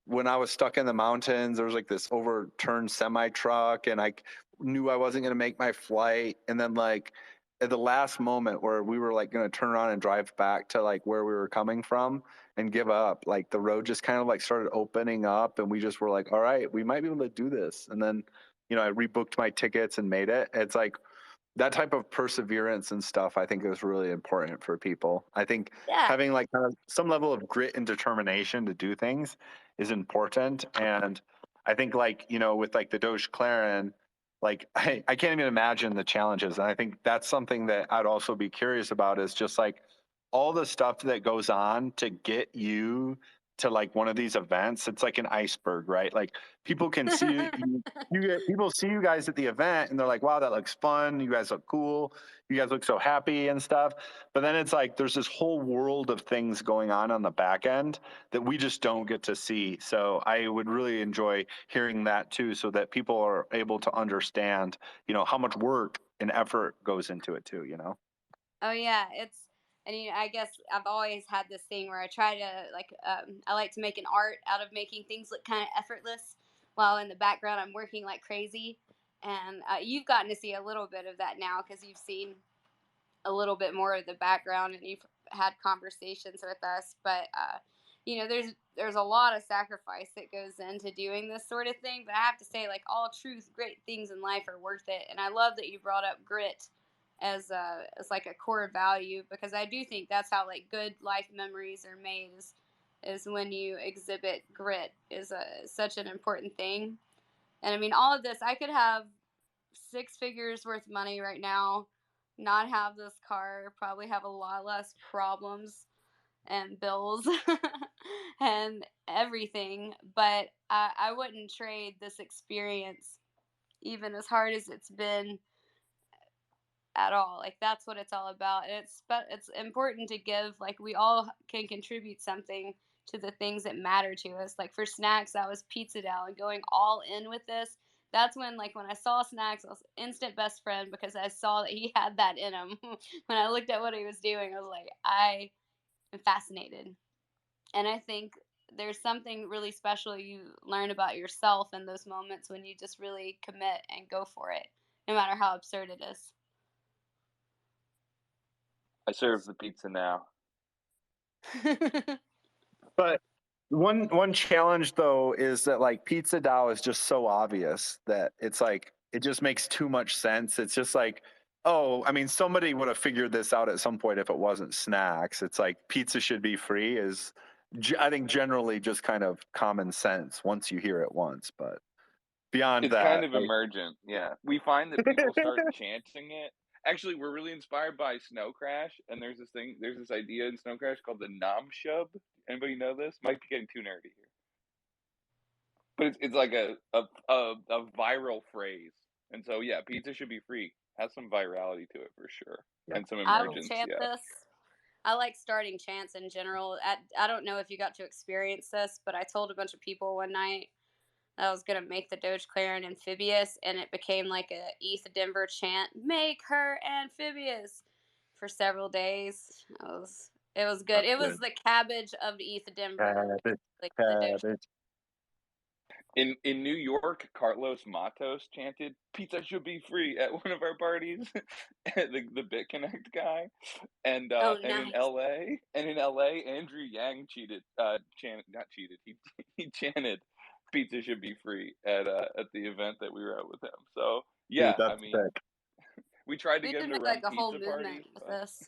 when I was stuck in the mountains, there was like this overturned semi truck and I knew I wasn't going to make my flight. And then like at the last moment where we were like going to turn around and drive back to like where we were coming from and give up, like the road just kind of like started opening up and we just were like, all right, we might be able to do this. And then, I rebooked my tickets and made it. It's like that type of perseverance and stuff, I think is really important for people. I think having like kind of some level of grit and determination to do things is important. And I think like, with like the Doge Claren, like I can't even imagine the challenges. And I think that's something that I'd also be curious about is just like all the stuff that goes on to get you to like one of these events. It's like an iceberg, right? Like people can see people see you guys at the event and they're like, wow, that looks fun. You guys look cool. You guys look so happy and stuff. But then it's like there's this whole world of things going on the back end that we just don't get to see. So I would really enjoy hearing that too, so that people are able to understand, how much work and effort goes into it too, Oh yeah, and I guess I've always had this thing where I try to like I like to make an art out of making things look kind of effortless, while in the background I'm working like crazy. And you've gotten to see a little bit of that now because you've seen a little bit more of the background and you've had conversations with us. But you know, there's a lot of sacrifice that goes into doing this sort of thing. But I have to say, like, all truth, great things in life are worth it. And I love that you brought up grit as like a core value, because I do think that's how like good life memories are made. Is when you exhibit grit is such an important thing. And I mean, all of this, I could have 6 figures worth of money right now, not have this car, probably have a lot less problems and bills and everything, but I wouldn't trade this experience, even as hard as it's been, at all. Like, that's what it's all about. And it's important to give, like, we all can contribute something to the things that matter to us. Like, for Snacks, that was Pizza Dow, and going all in with this. That's when, like, when I saw Snacks, I was instant best friend, because I saw that he had that in him. When I looked at what he was doing, I was like, I am fascinated. And I think there's something really special you learn about yourself in those moments when you just really commit and go for it, no matter how absurd it is. I serve the pizza now. But one challenge though is that like Pizza Dow is just so obvious that it's like it just makes too much sense. It's just like, oh, I mean, somebody would have figured this out at some point if it wasn't Snacks. It's like pizza should be free is, I think, generally just kind of common sense once you hear it once. But beyond It's that, kind of like, emergent. Yeah, we find that people start chanting it. Actually, we're really inspired by Snow Crash, and there's this idea in Snow Crash called the Nom Shub. Anybody know this? Might be getting too nerdy here, but it's like a viral phrase. And so yeah, pizza should be free. Has some virality to it for sure, Yeah. and some I will emergence. chant Yeah. this. I like starting chants in general. I don't know if you got to experience this, but I told a bunch of people one night that I was gonna make the Dogecoin amphibious, and it became like a ETH Denver chant: "Make her amphibious," for several days. It was good. That's It was good. the cabbage of ETH Denver. Cabbage, Like the Doge. cabbage. In New York, Carlos Matos chanted "Pizza should be free" at one of our parties. the BitConnect guy, and Oh, in nice. LA, Andrew Yang not cheated. He chanted "Pizza should be free" at the event that we were at with him. So yeah, Dude, I that's mean, sick. we tried to We get did him to make run like a whole Pizza movement Party. with But this.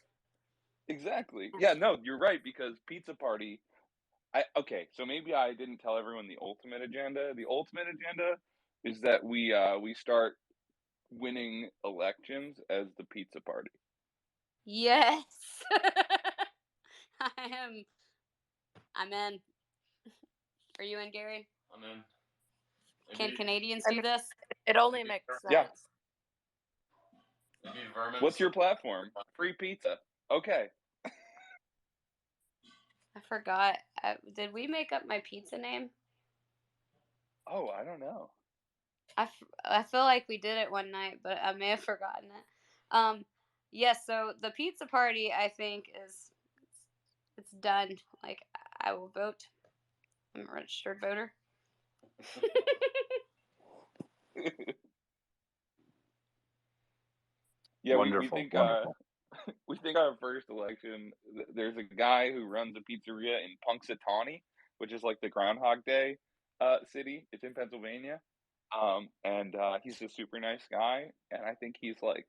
exactly, yeah, no, you're right, because Pizza Party. Okay, so maybe I didn't tell everyone the ultimate agenda. The ultimate agenda is that we start winning elections as the Pizza Party. Yes. I'm in. Are you in, Gary? I'm in. Can Canadians I do mean, this? it only makes sense. Yeah. Maybe Vermin. What's your platform? Free pizza. Okay. I forgot. Did we make up my pizza name? Oh, I don't know. I feel like we did it one night, but I may have forgotten it. Yes. So the pizza party, I think, it's done. Like, I will vote. I'm a registered voter. Yeah, we Wonderful, think wonderful. we think our first election. There's a guy who runs a pizzeria in Punxsutawney, which is like the Groundhog Day city. It's in Pennsylvania, and he's a super nice guy, and I think he's like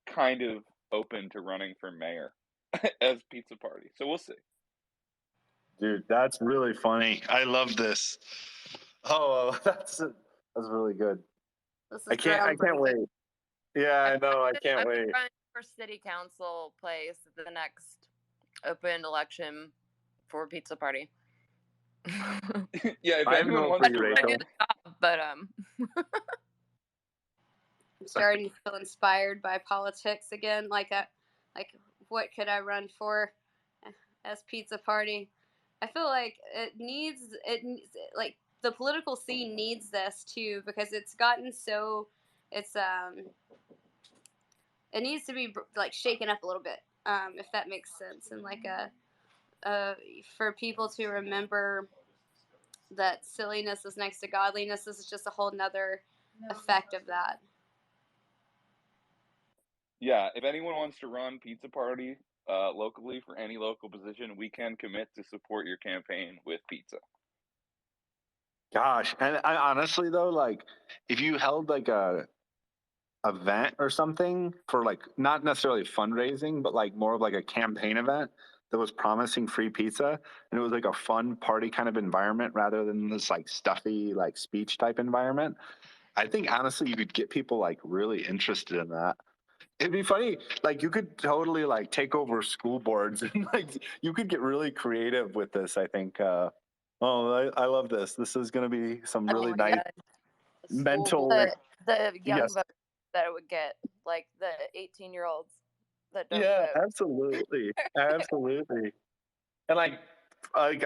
kind of open to running for mayor as Pizza Party. So we'll see. Dude, that's really funny. I love this. Oh, that's really good. This is I can't groundbreaking. wait. Yeah, I know. I I'm can't wait. running for city council place at the next open election for Pizza Party. Yeah, if I anyone know wants for to you, run, Rachel. But I'm starting to feel inspired by politics again. Like what could I run for as Pizza Party? I feel like like the political scene needs this too, because it's gotten so it needs to be like shaken up a little bit, if that makes sense, and like for people to remember that silliness is next to godliness. This is just a whole nother effect of that. yeah, if anyone wants to run Pizza Party, locally for any local position, we can commit to support your campaign with pizza. Gosh, and I honestly though, like, if you held like a event or something for like not necessarily fundraising, but like more of like a campaign event that was promising free pizza, and it was like a fun party kind of environment rather than this like stuffy like speech type environment, I think honestly you could get people like really interested in that. It'd be funny, like you could totally like take over school boards and like you could get really creative with this. I think. I love this. This is going to be some really Oh, nice yeah. mental. The young Yes. voters that it would get, like the 18-year-olds that don't Yeah, vote. absolutely, absolutely. And like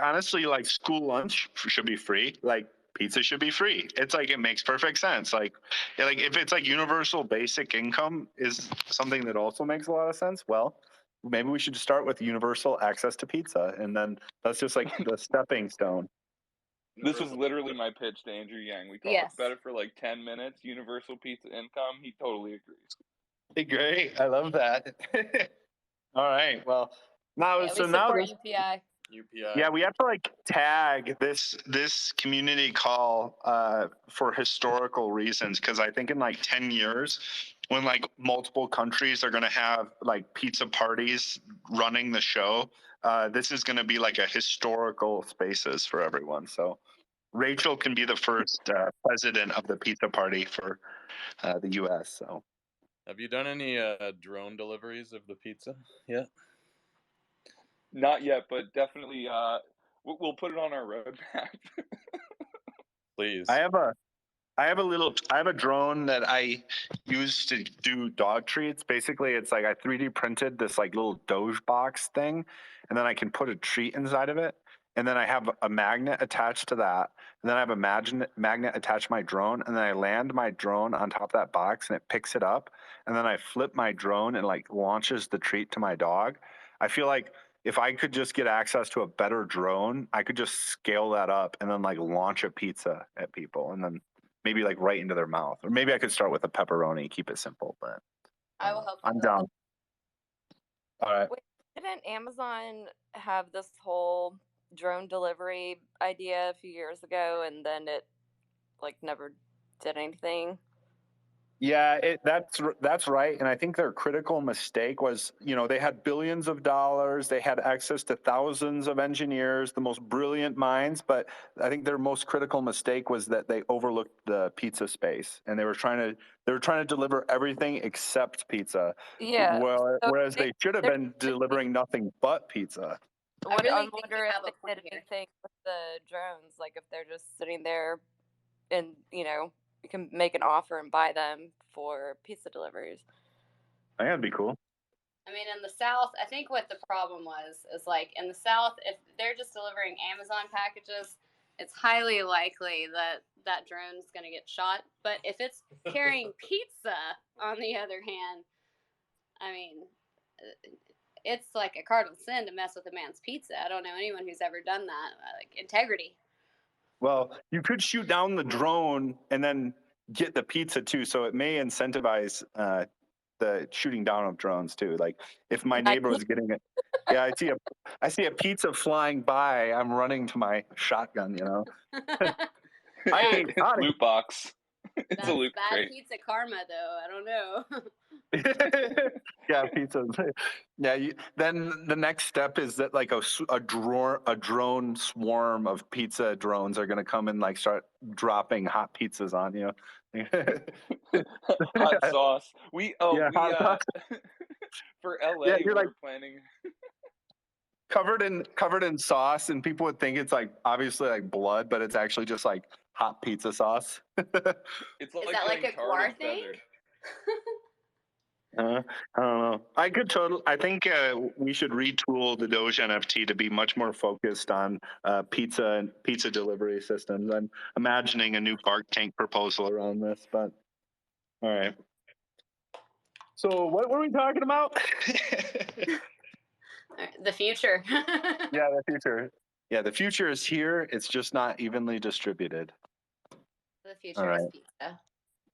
honestly, like school lunch should be free. Like pizza should be free. It's like it makes perfect sense. Like, yeah, like if it's like universal basic income is something that also makes a lot of sense. Well, maybe we should start with universal access to pizza, and then that's just like the stepping stone. This was literally my pitch to Andrew Yang. We talked Yes. about it for like 10 minutes. Universal pizza income. He totally agrees. Great, I love that. All right, well, now Yeah, so we now support this, UPI. UPI. yeah, we have to like tag this community call for historical reasons, because I think in like 10 years, when like multiple countries are going to have like pizza parties running the show, this is going to be like a historical spaces for everyone. So Rachel can be the first president of the pizza party for the U.S. So Have you done any drone deliveries of the pizza yet? Not yet, but definitely we'll put it on our roadmap. Please. I have a drone that I use to do dog treats. Basically, it's like I 3D printed this like little Doge box thing, and then I can put a treat inside of it. And then I have a magnet attached to that. And then I have a magnet attached to my drone. And then I land my drone on top of that box and it picks it up. And then I flip my drone and like launches the treat to my dog. I feel like if I could just get access to a better drone, I could just scale that up and then like launch a pizza at people and then maybe like right into their mouth. Or maybe I could start with a pepperoni, keep it simple, but I will help you I'm with down. All right. Wait, didn't Amazon have this whole drone delivery idea a few years ago, and then it like never did anything? Yeah, that's right. And I think their critical mistake was, they had billions of dollars, they had access to thousands of engineers, the most brilliant minds, but I think their most critical mistake was that they overlooked the pizza space, and they were trying to deliver everything except pizza. Yeah. Well, So whereas they should have they're- been delivering nothing but pizza. I really I think wonder you if have a they point did here. anything with the drones, like if they're just sitting there and, you can make an offer and buy them for pizza deliveries. I think that'd be cool. I mean, in the South, I think what the problem was is like in the South, if they're just delivering Amazon packages, it's highly likely that that drone's going to get shot. But if it's carrying pizza, on the other hand, I mean, it's like a cardinal sin to mess with a man's pizza. I don't know anyone who's ever done that. Like integrity. Well, you could shoot down the drone and then get the pizza too, so it may incentivize the shooting down of drones too. Like if my neighbor was getting it, yeah, I see a pizza flying by, I'm running to my shotgun. Loot box. It's That's a loot bad crate. pizza karma, though. I don't know. Yeah, pizza. Yeah, then the next step is that like a drone swarm of pizza drones are going to come and like start dropping hot pizzas on you. Hot sauce. Hot sauce. For LA, Yeah, we you're were like planning. covered in sauce, and people would think it's like obviously like blood, but it's actually just like hot pizza sauce. It's Is that like getting a guar tarred and thing? feathered. I don't know. I think we should retool the Doge NFT to be much more focused on pizza and pizza delivery systems. I'm imagining a new Shark Tank proposal around this, but all right. So what were we talking about? The future. Yeah, the future. Yeah, the future is here. It's just not evenly distributed. The future is pizza.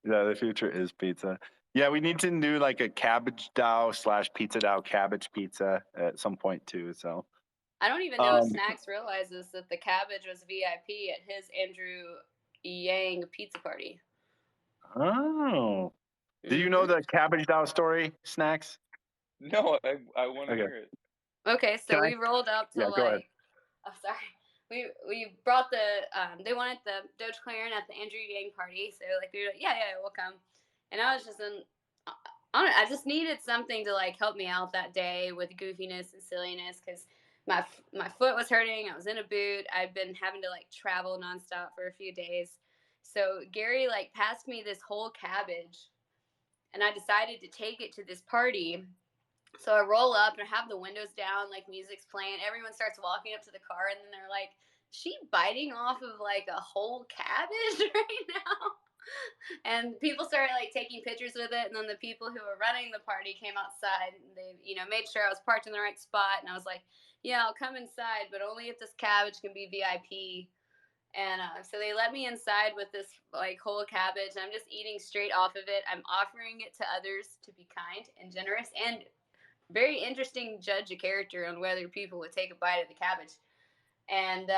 Yeah, the future is pizza. Yeah, we need to do like a cabbage DAO / pizza DAO cabbage pizza at some point too. So I don't even know if Snacks realizes that the cabbage was VIP at his Andrew Yang pizza party. Oh, do you know the cabbage DAO story, Snacks? No, I want to Okay. hear it. Okay, so Can I- we rolled up to Yeah, go ahead. oh sorry. We brought the they wanted the Dogecoin at the Andrew Yang party, so like we were like, yeah, we'll come. And I was just I don't know, I just needed something to like help me out that day with goofiness and silliness because my foot was hurting. I was in a boot. I'd been having to like travel nonstop for a few days. So Gary like passed me this whole cabbage, and I decided to take it to this party. So I roll up and I have the windows down, like music's playing. Everyone starts walking up to the car, and then they're like, "She biting off of like a whole cabbage right now?" And people started like taking pictures with it. And then the people who were running the party came outside, and they, made sure I was parked in the right spot. And I was like, "Yeah, I'll come inside, but only if this cabbage can be VIP." And so they let me inside with this like whole cabbage, and I'm just eating straight off of it. I'm offering it to others to be kind and generous and very interesting judge a character on whether people would take a bite of the cabbage. And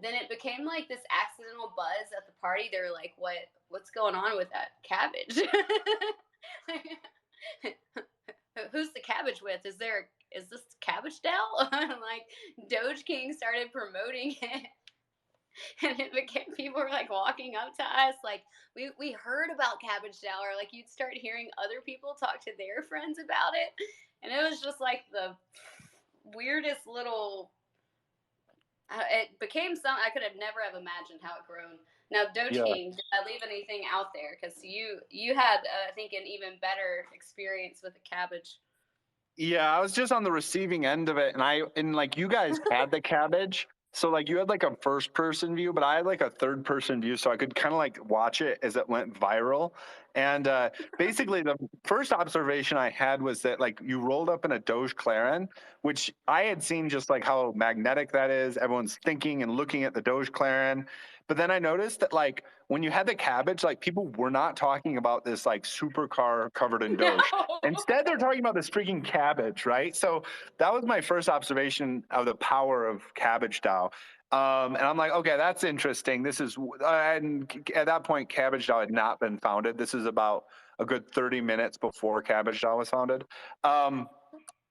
then it became like this accidental buzz at the party. They were like, what's going on with that cabbage? Who's the cabbage with? Is this Cabbage DAO? Like Doge King started promoting it. And it became, people were like walking up to us like we heard about Cabbage DAO, or like you'd start hearing other people talk to their friends about it, and it was just like the weirdest little it became I could have never have imagined how it grown. Now Doge King, did I leave anything out there? Because you had I think an even better experience with the cabbage. Yeah, I was just on the receiving end of it, and like you guys had the cabbage. So like you had like a first person view, but I had like a third person view, so I could kind of like watch it as it went viral. And basically the first observation I had was that like you rolled up in a Doge Claren, which I had seen just like how magnetic that is. Everyone's thinking and looking at the Doge Claren. But then I noticed that like when you had the cabbage, like people were not talking about this like supercar covered in Doge. No. Instead, they're talking about this freaking cabbage, right? So that was my first observation of the power of Cabbage DAO. And I'm like, okay, that's interesting. This is, and at that point, Cabbage DAO had not been founded. This is about a good 30 minutes before Cabbage DAO was founded.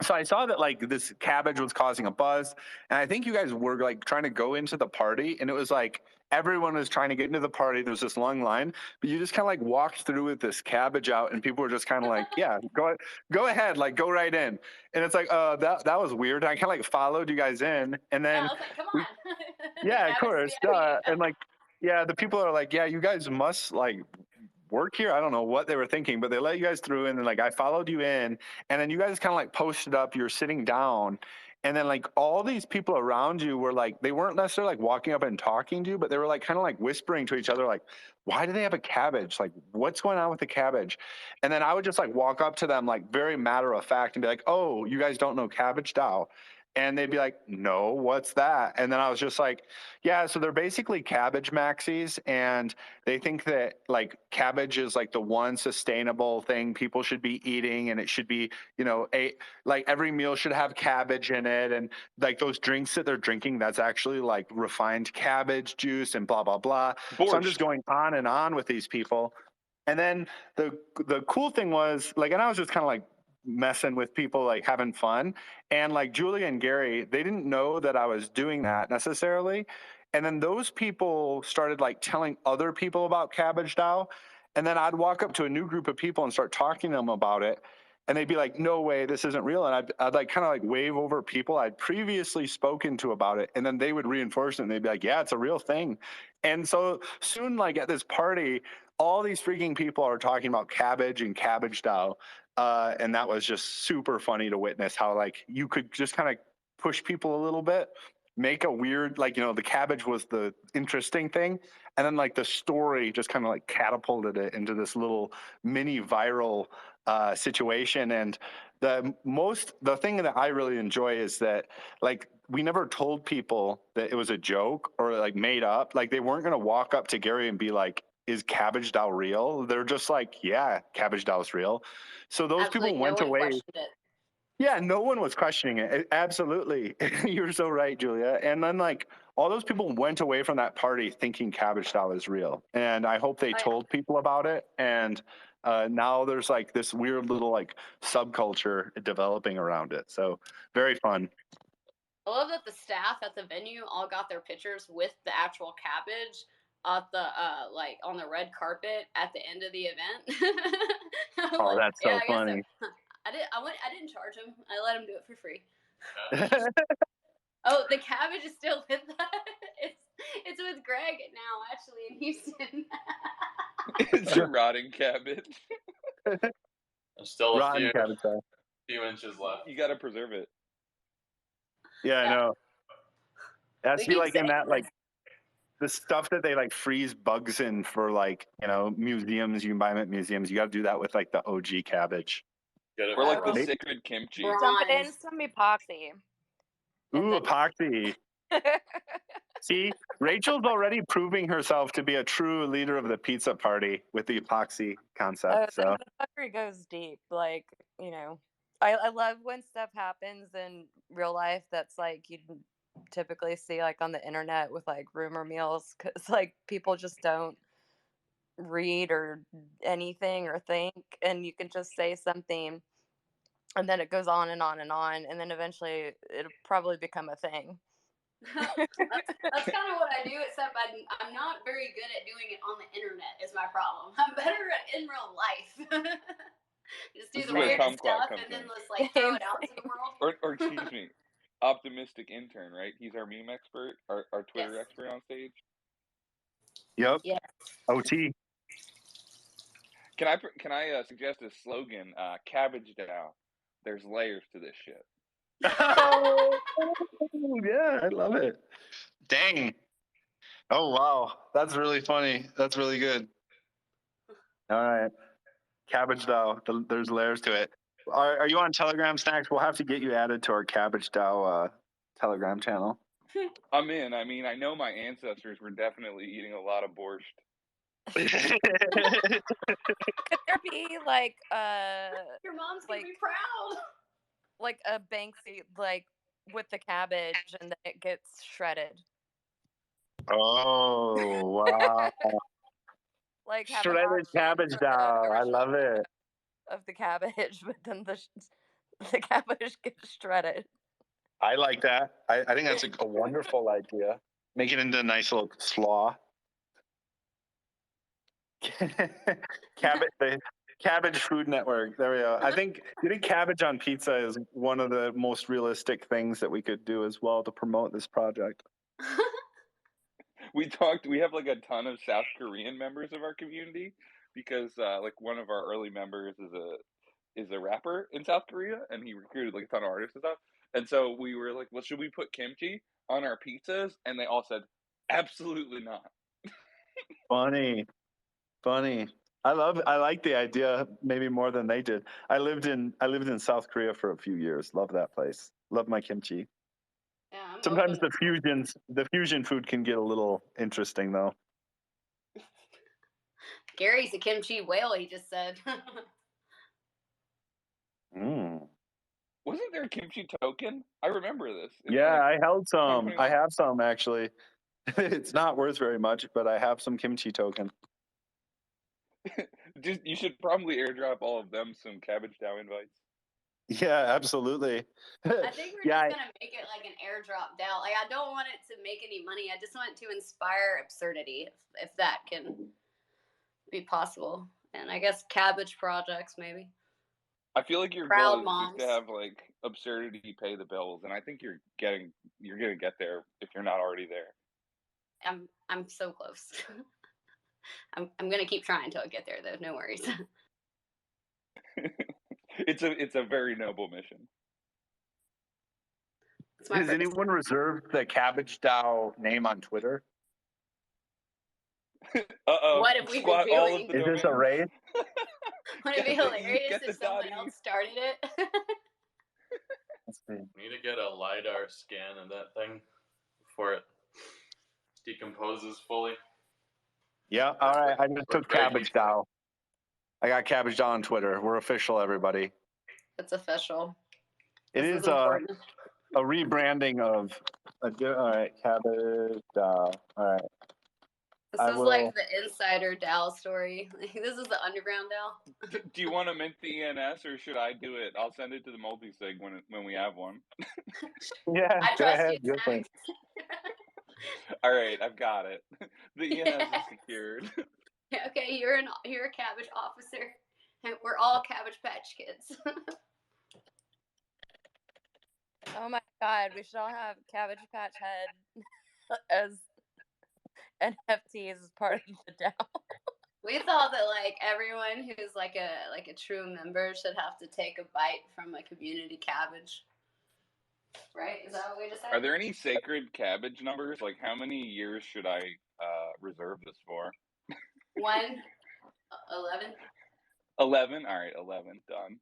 So I saw that like this cabbage was causing a buzz, and I think you guys were like trying to go into the party, and it was like everyone was trying to get into the party. There was this long line, but you just kind of like walked through with this cabbage out, and people were just kind of like, "Yeah, go ahead, like go right in." And it's like, that was weird. And I kind of like followed you guys in, and then I was like, come on. yeah, of course, and like yeah, the people are like, "Yeah, you guys must like work here." I don't know what they were thinking, but they let you guys through, and then like I followed you in, and then you guys kind of like posted up. You're sitting down, and then like all these people around you were like, they weren't necessarily like walking up and talking to you, but they were like kind of like whispering to each other, like, "Why do they have a cabbage? Like, what's going on with the cabbage?" And then I would just like walk up to them like very matter of fact and be like, "Oh, you guys don't know Cabbage DAO?" And they'd be like, "No, what's that?" And then I was just like, "Yeah, so they're basically cabbage maxis, and they think that like cabbage is like the one sustainable thing people should be eating, and it should be, like every meal should have cabbage in it, and like those drinks that they're drinking, that's actually like refined cabbage juice and blah blah blah." So I'm just going on and on with these people. And then the cool thing was like, and I was just kind of like messing with people, like having fun. And like Julia and Gary, they didn't know that I was doing that necessarily. And then those people started like telling other people about Cabbage DAO. And then I'd walk up to a new group of people and start talking to them about it. And they'd be like, "No way, this isn't real." And I'd like kind of like wave over people I'd previously spoken to about it. And then they would reinforce it, and they'd be like, "Yeah, it's a real thing." And so soon, like at this party, all these freaking people are talking about cabbage and Cabbage DAO. And that was just super funny to witness how like you could just kind of push people a little bit, make a weird, like, the cabbage was the interesting thing. And then like the story just kind of like catapulted it into this little mini viral situation. And the thing that I really enjoy is that like we never told people that it was a joke or like made up. Like they weren't going to walk up to Gary and be like, is Cabbage DAO real? They're just like, yeah, Cabbage DAO is real. So those Absolutely, people went no one away. questioned it. Yeah, no one was questioning it. Absolutely. You're so right, Julia. And then like all those people went away from that party thinking Cabbage DAO is real. And I hope they Oh, yeah. told people about it. And now there's like this weird little like subculture developing around it. So very fun. I love that the staff at the venue all got their pictures with the actual cabbage at the like on the red carpet at the end of the event. I'm Oh, like, that's so yeah, I guess funny. so. I didn't charge him. I let him do it for free. Oh, the cabbage is still with that. It's with Greg now, actually, in Houston. It's a rotting cabbage. There's still a Rotten Cabbage DAO. few inches left. You got to preserve it. Yeah, I Yeah. know. It has We to be keep like in saying that this. like the stuff that they like freeze bugs in for like, museums. You can buy them at museums. You got to do that with like the OG cabbage. Get it Or like the Maybe- sacred kimchi. Bro- Dump it in Bronze. some epoxy. And Ooh, then- epoxy. See, Rachel's already proving herself to be a true leader of the pizza party with the epoxy concept. So the fuckery goes deep. Like, I love when stuff happens in real life that's like you typically see like on the internet with like rumor mills, because like people just don't read or anything or think, and you can just say something and then it goes on and on and on, and then eventually it'll probably become a thing. That's kind of what I do, except I'm not very good at doing it on the internet is my problem. I'm better at in real life. Just do This the is where weirdest Kumquat stuff comes and then in. just like throw it out to the world. Or excuse me, optimistic intern, right? He's our meme expert, our Twitter Yes. expert on stage. yep, Yes. OT. Can I suggest a slogan? Cabbage DAO. There's layers to this shit. Oh, yeah, I love it. Dang. Oh wow, that's really funny. That's really good. All right, Cabbage DAO. There's layers to it. Are you on Telegram, Snacks? We'll have to get you added to our Cabbage DAO Telegram channel. I'm in. I mean, I know my ancestors were definitely eating a lot of borscht. Could there be like Your mom's gonna like- be proud. like a Banksy like with the cabbage and then it gets shredded? Oh wow. Like have an Shredded auction Cabbage for the DAO. I original love it. of the cabbage, but then the cabbage gets shredded. I like that. I think that's a wonderful idea. Make it into a nice little slaw. The Cabbage Food Network. There we go. I think getting cabbage on pizza is one of the most realistic things that we could do as well to promote this project. We have like a ton of South Korean members of our community because like one of our early members is a rapper in South Korea, and he recruited like a ton of artists and stuff. And so we were like, well, should we put kimchi on our pizzas? And they all said, absolutely not. Funny. I like the idea maybe more than they did. I lived in South Korea for a few years. Love that place. Love my kimchi. Yeah, I'm Sometimes open. the fusion food can get a little interesting though. Gary's a kimchi whale, he just said. Mm. Wasn't there a kimchi token? I remember this. in, Yeah, like, I held some. 2021. I have some actually. It's not worth very much, but I have some kimchi token. you should probably airdrop all of them some Cabbage DAO invites. Yeah, absolutely. I think we're Yeah, just gonna make it like an airdrop DAO. Like I don't want it to make any money. I just want it to inspire absurdity, if that can be possible. And I guess cabbage projects maybe. I feel like your Proud goal is moms. to have like absurdity pay the bills, and I think you're gonna get there if you're not already there. I'm so close. I'm gonna keep trying until I get there though. No worries. It's a very noble mission. It's my has purpose. anyone reserved the Cabbage DAO name on Twitter? Uh-oh. What have we been Squat all doing? of the Is this a domains. race? Wouldn't it be Get the- hilarious get if the someone dotty. else started it? Let's see. We need to get a LiDAR scan of that thing before it decomposes fully. Yeah. All right. I just took Right. Cabbage Dow. I got Cabbage Dow on Twitter. We're official, everybody. It's official. It This is important. a rebranding of. All right, Cabbage Dow. All right. This I is will- like the insider Dal story. This is the underground Dal. Do you want to mint the ENS or should I do it? I'll send it to the multi-sig when we have one. Yeah. I Go trust ahead. you, Go for it. Zach. All right, I've got it. The ENS is secured. Okay, you're a cabbage officer. And we're all Cabbage Patch Kids. Oh my god, we should all have Cabbage Patch Head as NFTs as part of the DAO. We thought that like everyone who's like a true member should have to take a bite from a community cabbage. Right? Is that what we decided? Are there any sacred cabbage numbers? Like, how many years should I reserve this for? 1, 11. 11. All right, 11 done.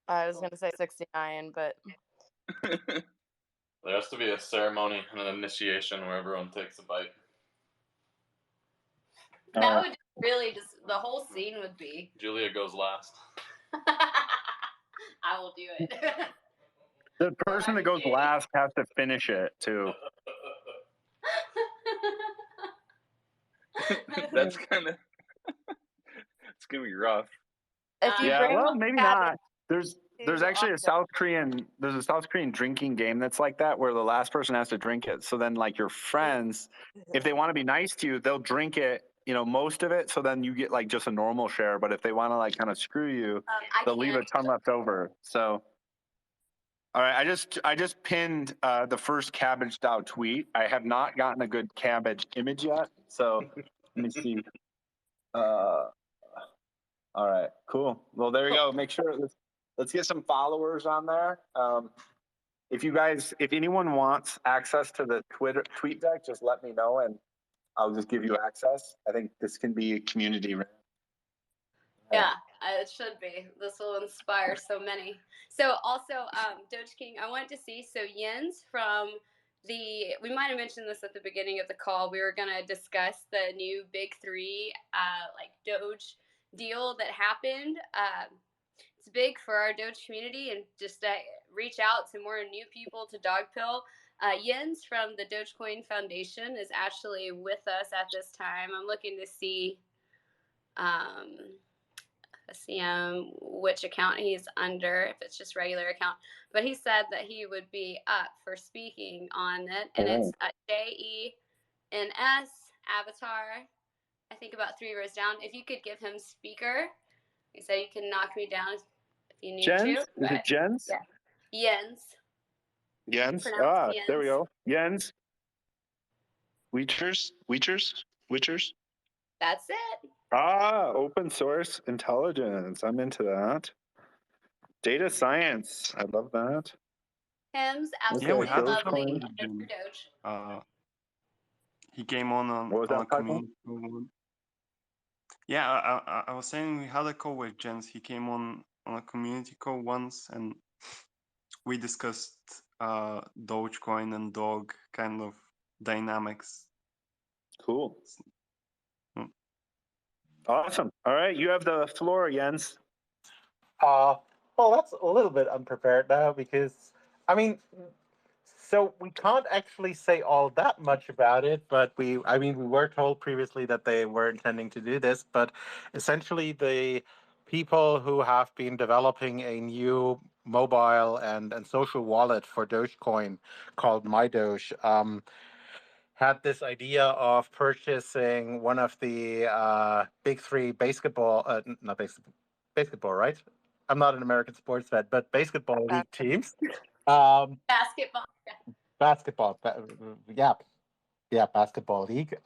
I was gonna say 69, but There has to be a ceremony and an initiation where everyone takes a bite. That would really just the whole scene would be. Julia goes last. I will do it. The person that goes last has to finish it too. That's kind of. It's gonna be rough. if you Yeah, bring well, one maybe cabbage, not. There's actually a South Korean drinking game that's like that where the last person has to drink it. So then like your friends, if they want to be nice to you, they'll drink it, most of it. So then you get like just a normal share. But if they want to like kind of screw you, they'll leave a ton left over. So, all right, I just pinned the first Cabbage Dow tweet. I have not gotten a good cabbage image yet. So let me see. All right, cool. Well, there you go. Make sure let's get some followers on there. If anyone wants access to the tweet deck, just let me know and I'll just give you access. I think this can be a community. Yeah, it should be. This will inspire so many. So also, Doge King, I wanted to see, so Jens from we might have mentioned this at the beginning of the call, we were going to discuss the new Big 3 like Doge deal that happened. It's big for our Doge community and just reach out to more new people to Dogpill. Jens from the Dogecoin Foundation is actually with us at this time. I'm looking to see which account he's under, if it's just regular account. But he said that he would be up for speaking on it. And it's JENS Avatar, I think about 3 rows down. If you could give him speaker, he said you can knock me down if you need Jens? to. Is it Jens? Yeah. Jens. Jens? Pronounced There we Jens. go. Jens. Witchers? That's it. Open source intelligence. I'm into that. Data science. I love that. Him's Yeah, we absolutely had lovely. Doge. Mr. Doge. He came on What was a that, Python? community call. Yeah, I was saying we had a call with Jens. He came on a community call once, and we discussed Dogecoin and Dog kind of dynamics. Cool. Awesome. All right, you have the floor, Jens. Well, that's a little bit unprepared now because, so we can't actually say all that much about it, but we were told previously that they were intending to do this, but essentially the people who have been developing a new mobile and social wallet for Dogecoin called MyDoge, had this idea of purchasing one of the big 3 basketball, not basketball, right? I'm not an American sports fan, but basketball league teams. Basketball. Basketball, basketball league.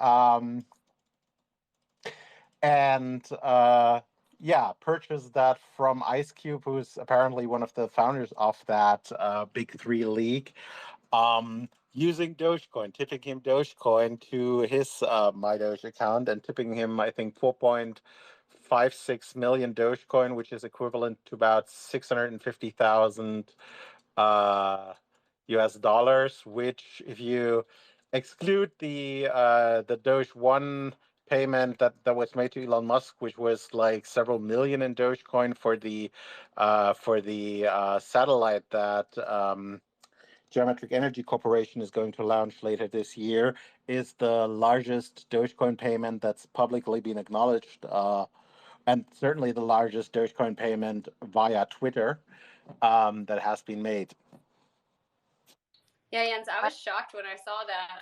Purchased that from Ice Cube, who's apparently one of the founders of that big 3 league. Using Dogecoin, tipping him Dogecoin to his MyDoge account and tipping him, I think, 4.56 million Dogecoin, which is equivalent to about 650,000 US dollars, which if you exclude the Doge One payment that was made to Elon Musk, which was like several million in Dogecoin for the satellite that Geometric Energy Corporation is going to launch later this year, is the largest Dogecoin payment that's publicly been acknowledged, and certainly the largest Dogecoin payment via Twitter that has been made. Yeah, Jens, I was shocked when I saw that.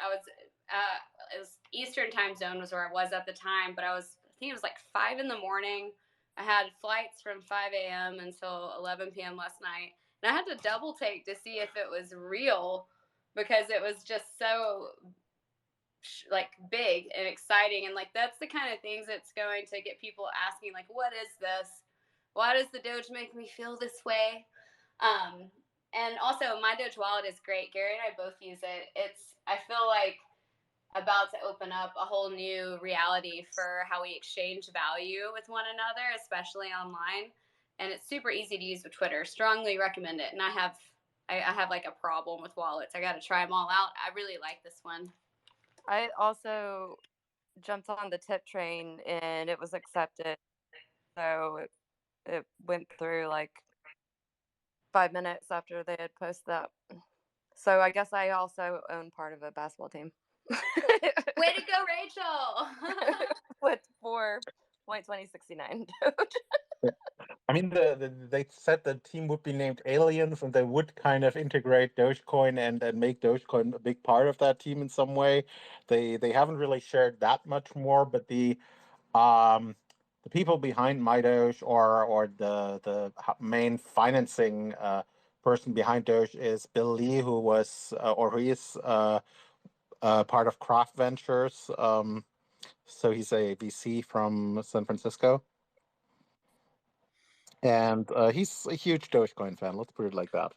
It was Eastern time zone was where I was at the time, but I think it was like 5 in the morning. I had flights from 5 a.m. until 11 p.m. last night. And I had to double take to see if it was real because it was just so like big and exciting. And like, that's the kind of things that's going to get people asking, like, what is this? Why does the Doge make me feel this way? And also, my Doge wallet is great. Gary and I both use it. I feel like about to open up a whole new reality for how we exchange value with one another, especially online. And it's super easy to use with Twitter. Strongly recommend it. And I have like a problem with wallets. I got to try them all out. I really like this one. I also jumped on the tip train and it was accepted. So it went through like 5 minutes after they had posted that. So I guess I also own part of a basketball team. Way to go, Rachel! With 4.2069 Doge. I mean, they said the team would be named Aliens, and they would kind of integrate Dogecoin and make Dogecoin a big part of that team in some way. They haven't really shared that much more, but the people behind MyDoge or the main financing person behind Doge is Bill Lee, who was or he is part of Craft Ventures. So he's a VC from San Francisco. And he's a huge Dogecoin fan. Let's put it like that.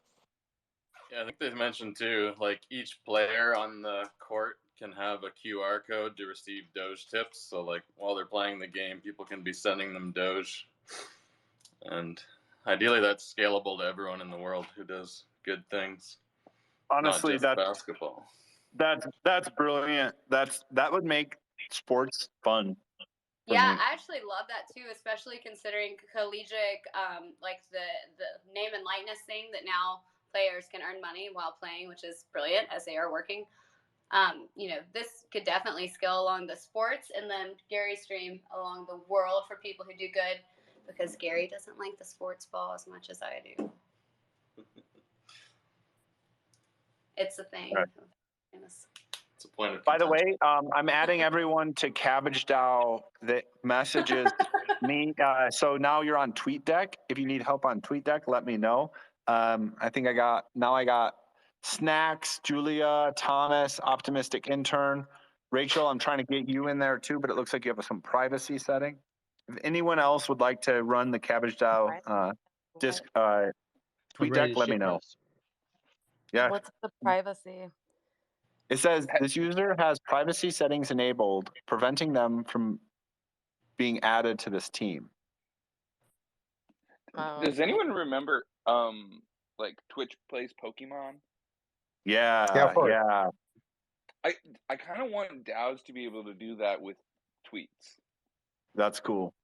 Yeah, I think they mentioned too, like each player on the court can have a QR code to receive Doge tips. So like while they're playing the game, people can be sending them Doge. And ideally that's scalable to everyone in the world who does good things. Honestly, not just basketball. That's brilliant. That would make sports fun. Yeah, I actually love that too, especially considering collegiate, like the name and likeness thing that now players can earn money while playing, which is brilliant as they are working. This could definitely scale along the sports and then Gary's stream along the world for people who do good, because Gary doesn't like the sports ball as much as I do. It's a thing. Right. It's a point of By the way, I'm adding everyone to Cabbage DAO. The messages me. So now you're on TweetDeck. If you need help on TweetDeck, let me know. I think I got Snacks, Julia, Thomas, Optimistic Intern, Rachel. I'm trying to get you in there too, but it looks like you have some privacy setting. If anyone else would like to run the Cabbage DAO TweetDeck, let me know. Yeah. What's the privacy? It says this user has privacy settings enabled, preventing them from being added to this team. Does anyone remember like Twitch plays Pokemon? Yeah. I kind of want DAOs to be able to do that with tweets. That's cool.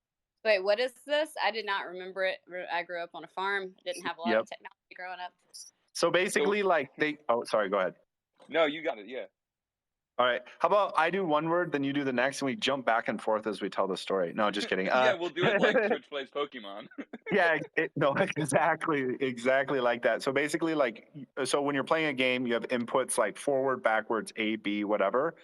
Wait, what is this? I did not remember it. I grew up on a farm. Didn't have a lot of technology growing up. So basically, sorry, go ahead. No, you got it. Yeah. All right. How about I do one word, then you do the next, and we jump back and forth as we tell the story. No, just kidding. Yeah, we'll do it like Twitch plays Pokemon. Yeah, exactly like that. So basically, so when you're playing a game, you have inputs like forward, backwards, A, B, whatever,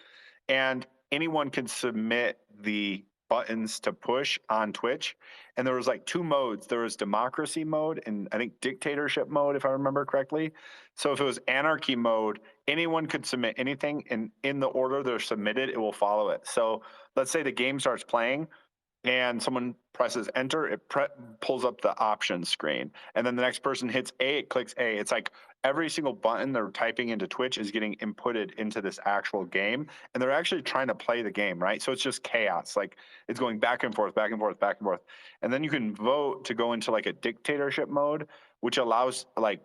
and anyone can submit the buttons to push on Twitch. And there was like 2 modes. There was democracy mode and I think dictatorship mode, if I remember correctly. So if it was anarchy mode, anyone could submit anything, and in the order they're submitted, it will follow it. So let's say the game starts playing and someone presses enter, it pulls up the options screen. And then the next person hits A, it clicks A. It's like every single button they're typing into Twitch is getting inputted into this actual game. And they're actually trying to play the game, right? So it's just chaos. Like it's going back and forth, back and forth, back and forth. And then you can vote to go into like a dictatorship mode which allows like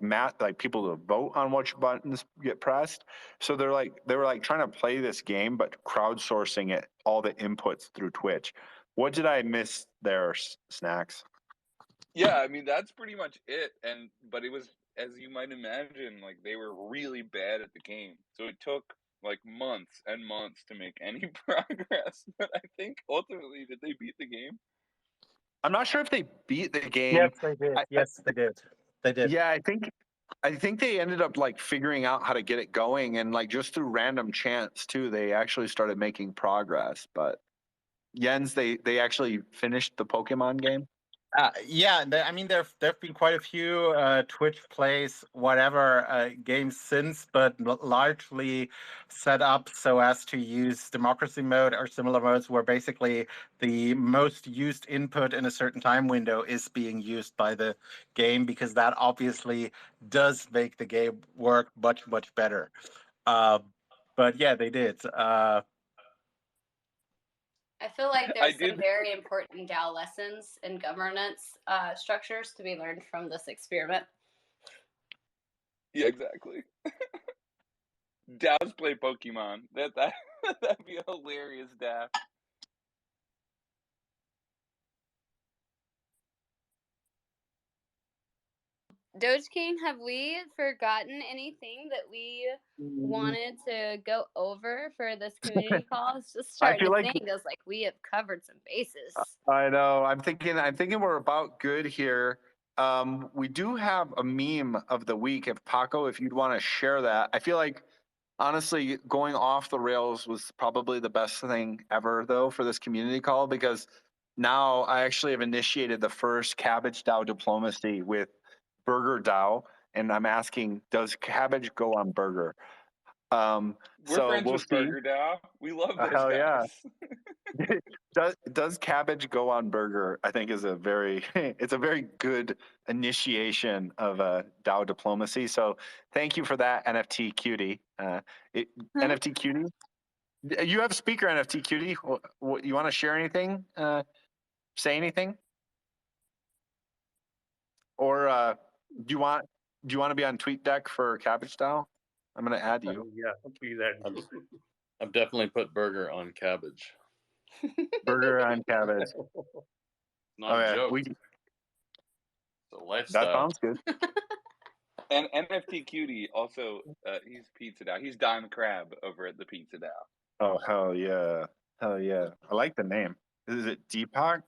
people to vote on which buttons get pressed. So they were like trying to play this game, but crowdsourcing it, all the inputs through Twitch. What did I miss there, Snacks? Yeah, I mean that's pretty much it. But it was, as you might imagine, like they were really bad at the game, so it took like months and months to make any progress. But I think ultimately, did they beat the game? I'm not sure if they beat the game. Yes, they did. Yes, they did. They did. Yeah, I think they ended up like figuring out how to get it going, and like just through random chance too, they actually started making progress. But Jens, they actually finished the Pokemon game. Yeah, I mean, there've been quite a few Twitch plays, whatever games since, but largely set up so as to use democracy mode or similar modes, where basically the most used input in a certain time window is being used by the game, because that obviously does make the game work much better. But yeah, they did. I feel like I there's some did. very important DAO lessons and governance structures to be learned from this experiment. Yeah, exactly. DAOs play Pokemon. That'd be a hilarious DAO. Doge King, have we forgotten anything that we wanted to go over for this community call? It's just starting to think as like we have covered some bases. I know. I'm thinking we're about good here. We do have a meme of the week. If Paco, if you'd want to share that, I feel like honestly going off the rails was probably the best thing ever though for this community call, because now I actually have initiated the first Cabbage DAO diplomacy with Burger DAO, and I'm asking, does cabbage go on burger? We're so friends we'll with see. Burger DAO. We love those Hell guys. Yeah. does cabbage go on burger? I think is a very it's a very good initiation of DAO diplomacy. So thank you for that, NFT Cutie. NFT Cutie. You have speaker NFT Cutie. What you want to share anything? Say anything? Or do you want to be on TweetDeck for Cabbage DAO? I'm going to add you. Yeah, please add me. I've definitely put burger on cabbage. Burger on cabbage. Not a joke. It's a lifestyle. That sounds good. And NFT Cutie also, he's Pizza DAO. He's Dime Crab over at the Pizza DAO. Oh, hell yeah. Hell yeah. I like the name. Is it Deepak?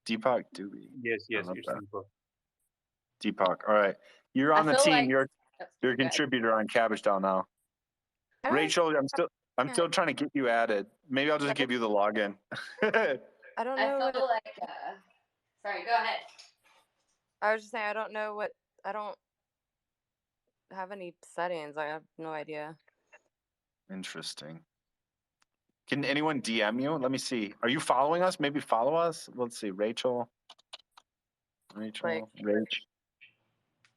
Deepak Dubey. Yes, it's Deepak. Deepak. All right. You're on the team. Like... You're a contributor on Cabbage DAO now. Rachel, I'm still trying to get you added. Maybe I'll just give you the login. I don't know. I feel like sorry, go ahead. I was just saying I don't have any settings. I have no idea. Interesting. Can anyone DM you? Let me see. Are you following us? Maybe follow us. Let's see. Rachel, Rach,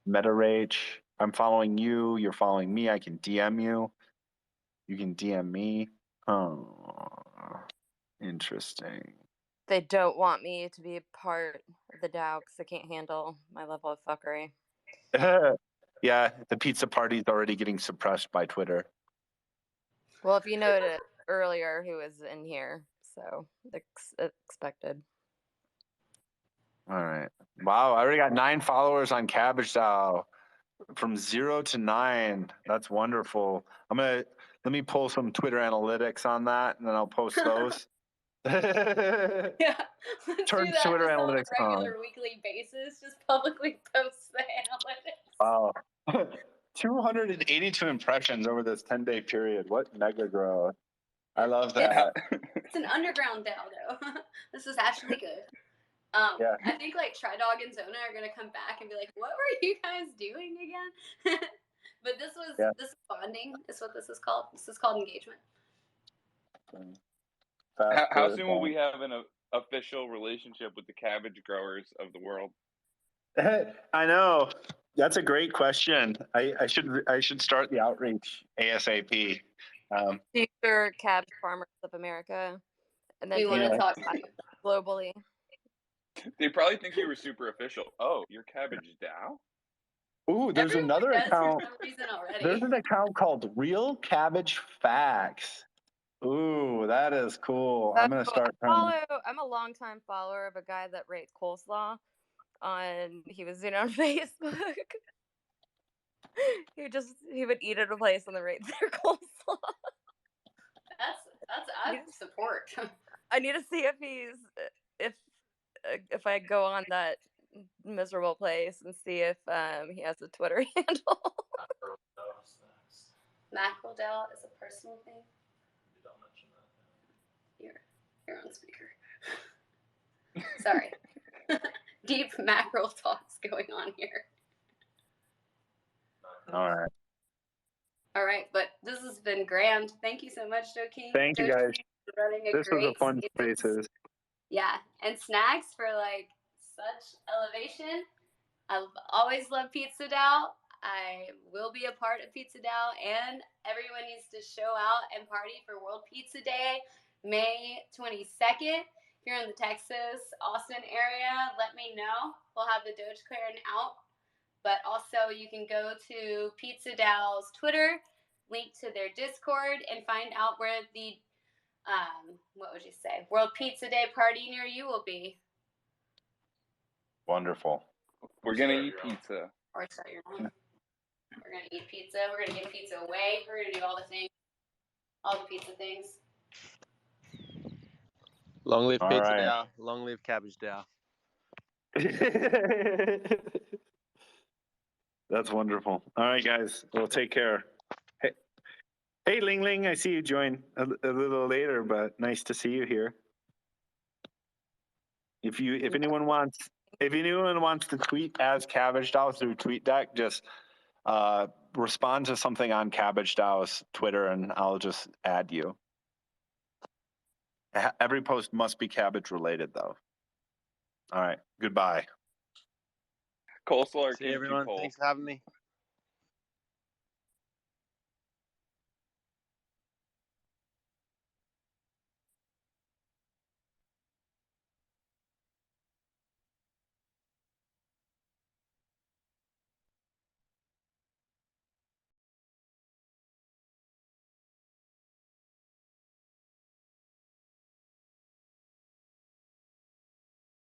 Meta Rach. I'm following you. You're following me. I can DM you. You can DM me. Oh, interesting. They don't want me to be a part of the DAO because they can't handle my level of fuckery. Yeah, the pizza party's already getting suppressed by Twitter. Well, if you noted earlier who was in here, so expected. All right. Wow, I already got 9 followers on Cabbage DAO. From 0 to 9. That's wonderful. Let me pull some Twitter analytics on that, and then I'll post those. Yeah, let's Turn do that Twitter just analytics on a regular weekly basis. Just publicly post the analytics. Wow. 282 impressions over this 10-day period. What mega growth. I love that. It's an underground DAO, though. This is actually good. Yeah. I think like Tridog and Zona are gonna come back and be like, "What were you guys doing again?" But this is bonding. Is what this is called. This is called engagement. How soon will we have an official relationship with the cabbage growers of the world? I know. That's a great question. I should start the outreach ASAP. Future cabbage farmers of America, and then we want to talk globally. They probably think you were super official. Oh, you're Cabbage DAO? Ooh, there's Everyone another does account. for some reason already. There's an account called Real Cabbage Facts. Ooh, that is cool. I'm gonna start trying. I'm a longtime follower of a guy that rates coleslaw. He was doing it on Facebook. he would eat at a place and then rate their coleslaw. I support. I need to see if I go on that miserable place and see if he has a Twitter handle. Mackerel Dell is a personal thing. You're on speaker. Sorry. Deep mackerel talks going on here. All right. All right, but this has been grand. Thank you so much, Joe King. Thank you, guys. For running a This was great a fun series. spaces. Yeah, and Snacks for like such elevation. I've always loved Pizza DAO. I will be a part of Pizza DAO, and everyone needs to show out and party for World Pizza Day, May 22nd. If you're in the Texas, Austin area, let me know. We'll have the Dogecoin out. But also you can go to Pizza DAO's Twitter, link to their Discord, and find out where the, what would you say, World Pizza Day party near you will be. Wonderful. We're going to eat pizza. Or start your own. We're going to eat pizza. We're going to give pizza away. We're going to do all the things. All the pizza things. Long live All Pizza right. DAO. Long live Cabbage DAO. That's wonderful. All right, guys. Well, take care. Hey, Ling Ling. I see you join a little later, but nice to see you here. If anyone wants to tweet as Cabbage DAO through TweetDeck, just respond to something on Cabbage DAO's Twitter, and I'll just add you. Every post must be cabbage related, though. All right. Goodbye. Coleslaw or See you, everyone. Cole? Thanks for having me.